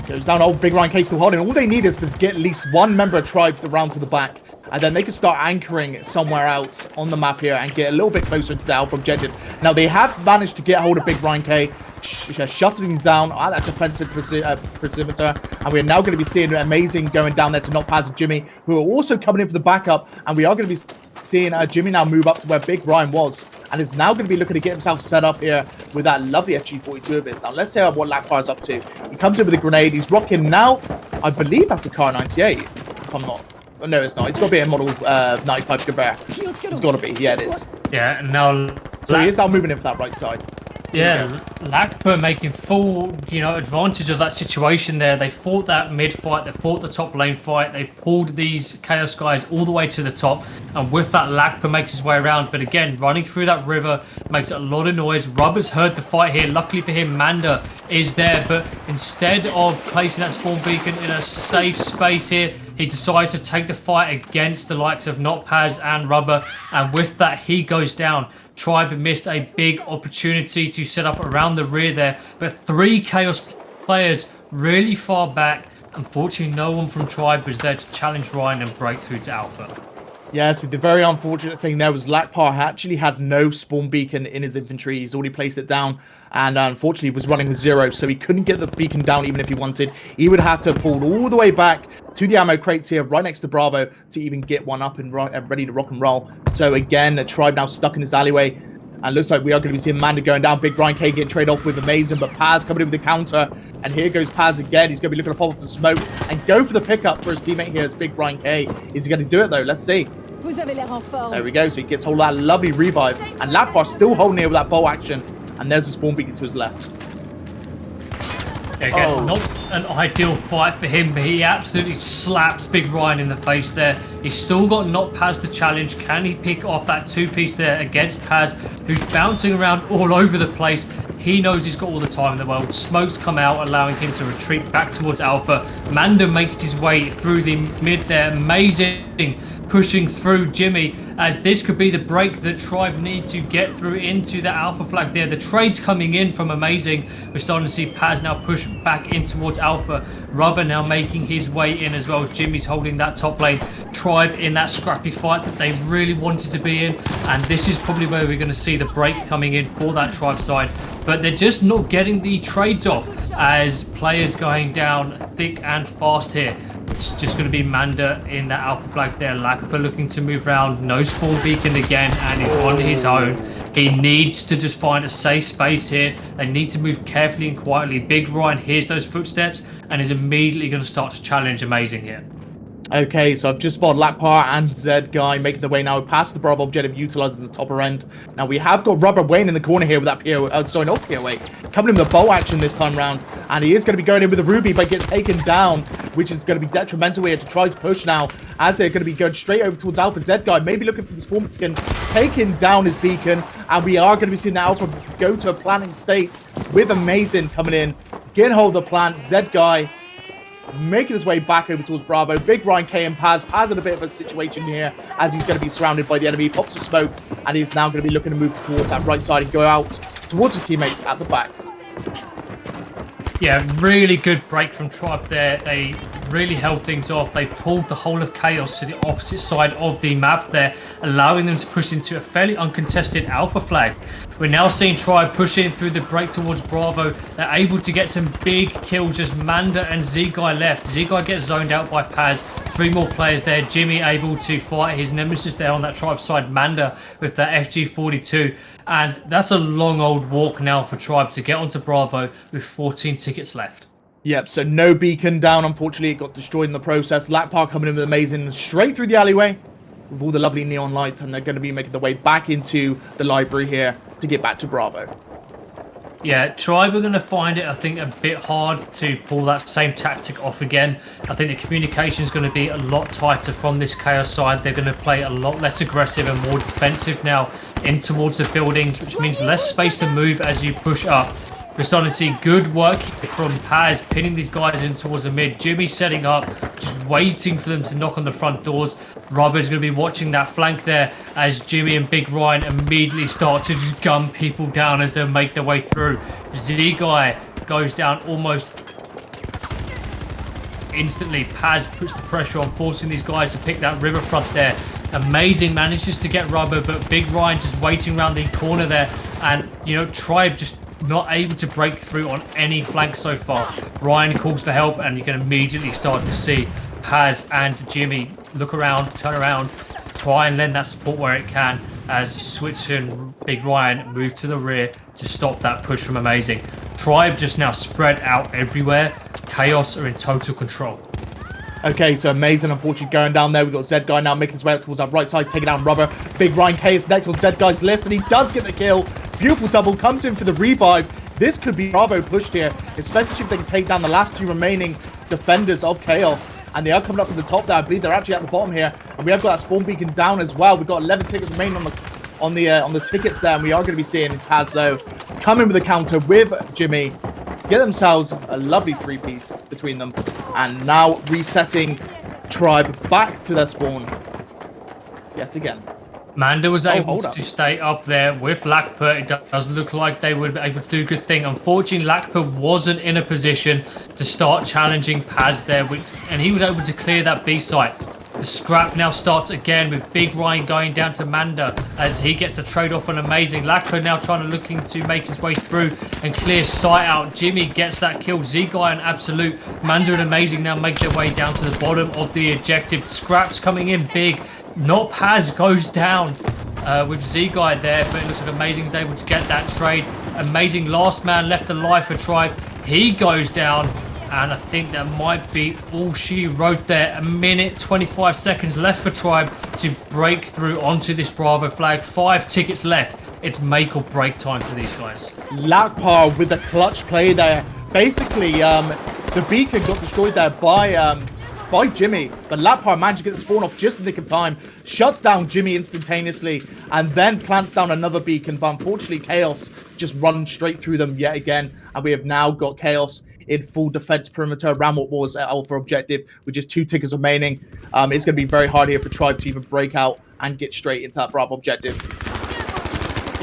Speaker 1: Goes down, old Big Ryan K still holding. All they need is to get at least one member of Tribe around to the back, and then they can start anchoring somewhere else on the map here and get a little bit closer to the Alpha objective. Now, they have managed to get hold of Big Ryan K, shutting him down at that defensive perimeter, and we're now going to be seeing Amazing going down there to knock Paz and Jimmy, who are also coming in for the backup, and we are going to be seeing Jimmy now move up to where Big Ryan was, and is now going to be looking to get himself set up here with that lovely FG42 of his. Now, let's see what Lakpar is up to. He comes in with a grenade. He's rocking now, I believe that's a Car 98, if I'm not. Oh, no, it's not. It's got to be a Model 95 Gewehr. It's got to be. Yeah, it is.
Speaker 2: Yeah, and now...
Speaker 1: So he is now moving in for that right side.
Speaker 2: Yeah, Lakpar making full, advantage of that situation there. They fought that mid fight, they fought the top lane fight, they pulled these KaoS guys all the way to the top, and with that Lakpar makes his way around. But again, running through that river makes a lot of noise. Rubber's heard the fight here. Luckily for him, Manda is there, but instead of placing that spawn beacon in a safe space here, he decides to take the fight against the likes of Notpaz and Rubber, and with that, he goes down. Tribe missed a big opportunity to set up around the rear there, but 3 KaoS players really far back. Unfortunately, no one from Tribe was there to challenge Ryan and break through to Alpha.
Speaker 1: Yeah, so the very unfortunate thing there was Lakpar actually had no spawn beacon in his inventory. He's already placed it down, and unfortunately was running with 0, so he couldn't get the beacon down even if he wanted. He would have to have pulled all the way back to the ammo crates here, right next to Bravo, to even get one up and ready to rock and roll. So again, the Tribe now stuck in this alleyway, and looks like we are going to be seeing Manda going down. Big Ryan K getting trade off with Amazing, but Paz coming in with the counter. And here goes Paz again. He's going to be looking to pop up the smoke and go for the pickup for his teammate here. It's Big Ryan K. Is he going to do it though? Let's see. There we go. So he gets hold of that lovely revive. And Lakpar still holding here with that bow action. And there's the spawn beacon to his left.
Speaker 2: Yeah, again, not an ideal fight for him, but he absolutely slaps Big Ryan in the face there. He's still got not Paz the challenge. Can he pick off that 2-piece there against Paz, who's bouncing around all over the place? He knows he's got all the time in the world. Smokes come out, allowing him to retreat back towards Alpha. Manda makes his way through the mid there. Amazing pushing through Jimmy, as this could be the break that Tribe need to get through into the Alpha flag there. The trades coming in from Amazing. We're starting to see Paz now push back in towards Alpha. Rubber now making his way in as well. Jimmy's holding that top lane. Tribe in that scrappy fight that they really wanted to be in, and this is probably where we're going to see the break coming in for that Tribe side. But they're just not getting the trades off, as players going down thick and fast here. It's just going to be Manda in that Alpha flag there. Lakpa looking to move around. No spawn beacon again, and he's on his own. He needs to just find a safe space here. They need to move carefully and quietly. Big Ryan hears those footsteps and is immediately going to start to challenge Amazing here.
Speaker 1: Okay, so I've just spotted Lakpar and Zed Guy making their way now past the Bravo objective, utilizing the topper end. Now we have got Rubber Wayne in the corner here with that PO, sorry, not POA, coming in with the bow action this time round, and he is going to be going in with the Ruby, but gets taken down, which is going to be detrimental here to try to push now, as they're going to be going straight over towards Alpha. Zed Guy maybe looking for the spawn beacon, taking down his beacon, and we are going to be seeing the Alpha go to a planning state with Amazing coming in, getting hold of the plant. Zed Guy making his way back over towards Bravo. Big Ryan K and Paz. Paz in a bit of a situation here, as he's going to be surrounded by the enemy. Pops a smoke, and he's now going to be looking to move towards that right side and go out towards his teammates at the back.
Speaker 2: Yeah, really good break from Tribe there. They really held things off. They pulled the whole of KaoS to the opposite side of the map there, allowing them to push into a fairly uncontested Alpha flag. We're now seeing Tribe pushing through the break towards Bravo. They're able to get some big kills, just Manda and Z-Guy left. Z-Guy gets zoned out by Paz. 3 more players there. Jimmy able to fight his nemesis there on that Tribe side, Manda, with that FG42. And that's a long old walk now for Tribe to get onto Bravo with 14 tickets left.
Speaker 1: Yep, so no beacon down, unfortunately. It got destroyed in the process. Lakpar coming in with Amazing straight through the alleyway with all the lovely neon lights, and they're going to be making their way back into the library here to get back to Bravo.
Speaker 2: Yeah, Tribe are going to find it, I think, a bit hard to pull that same tactic off again. I think the communication is going to be a lot tighter from this KaoS side. They're going to play a lot less aggressive and more defensive now in towards the buildings, which means less space to move as you push up. We're starting to see good work from Paz, pinning these guys in towards the mid. Jimmy setting up, just waiting for them to knock on the front doors. Rubber's going to be watching that flank there as Jimmy and Big Ryan immediately start to just gun people down as they make their way through. Z-Guy goes down almost instantly. Paz puts the pressure on, forcing these guys to pick that riverfront there. Amazing manages to get Rubber, but Big Ryan just waiting around the corner there. And, you know, Tribe just not able to break through on any flank so far. Ryan calls for help, and you can immediately start to see Paz and Jimmy look around, turn around, try and lend that support where it can, as Switch and Big Ryan move to the rear to stop that push from Amazing. Tribe just now spread out everywhere. KaoS are in total control.
Speaker 1: Okay, so Amazing, unfortunately, going down there. We've got Zed Guy now making his way out towards our right side, taking down Rubber. Big Ryan K is next on Zed Guy's list, and he does get the kill. Beautiful double, comes in for the revive. This could be Bravo pushed here, especially if they can take down the last 2 remaining defenders of KaoS. And they are coming up from the top there. I believe they're actually at the bottom here. And we have got that spawn beacon down as well. We've got 11 tickets remaining on the tickets there, and we are going to be seeing Paz though come in with a counter with Jimmy, get themselves a lovely 3-piece between them, and now resetting Tribe back to their spawn yet again.
Speaker 2: Manda was able to stay up there with Lakpa. It does look like they were able to do a good thing. Unfortunately, Lakpa wasn't in a position to start challenging Paz there, and he was able to clear that B site. The scrap now starts again with Big Ryan going down to Manda as he gets the trade off on Amazing. Lakpa now looking to make his way through and clear sight out. Jimmy gets that kill. Z-Guy and Absolute. Manda and Amazing now make their way down to the bottom of the objective. Scraps coming in big. Not Paz goes down with Z-Guy there, but it looks like Amazing is able to get that trade. Amazing last man left alive for Tribe. He goes down, and I think that might be all she wrote there. 1 minute 25 seconds left for Tribe to break through onto this Bravo flag. 5 tickets left. It's make or break time for these guys.
Speaker 1: Lakpar with a clutch play there. Basically, the beacon got destroyed there by Jimmy, but Lakpar managed to get the spawn off just in the nick of time, shuts down Jimmy instantaneously, and then plants down another beacon, but unfortunately KaoS just runs straight through them yet again, and we have now got KaoS in full defense perimeter around what was Alpha objective, with just 2 tickets remaining. It's going to be very hard here for Tribe to even break out and get straight into that Bravo objective.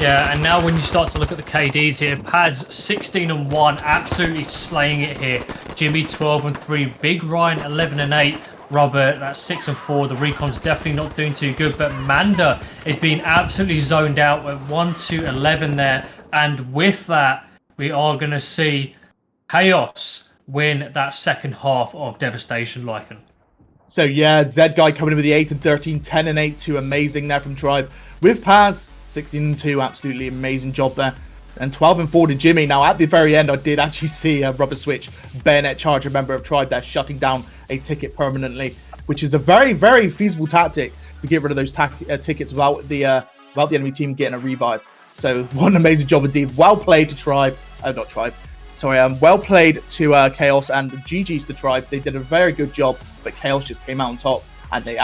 Speaker 2: Yeah, and now when you start to look at the KDs here, Pads 16-1, absolutely slaying it here. Jimmy 12-3, Big Ryan 11-8. Robert, that's 6-4. The Recon's definitely not doing too good, but Manda is being absolutely zoned out with 1-11 there. And with that, we are going to see KaoS win that second half of Devastation Lycan.
Speaker 1: So yeah, Zed Guy coming in with the 8-13, 10-8, 2 amazing there from Tribe. With Paz, 16-2, absolutely amazing job there. And 12-4 to Jimmy. Now, at the very end, I did actually see a rubber switch bayonet charge a member of Tribe there, shutting down a ticket permanently, which is a very, very feasible tactic to get rid of those tickets without the enemy team getting a revive. So, what an amazing job indeed. Well played to Tribe. Not Tribe. Sorry, well played to KaoS, and GG's to Tribe. They did a very good job, but KaoS just came out on top, and they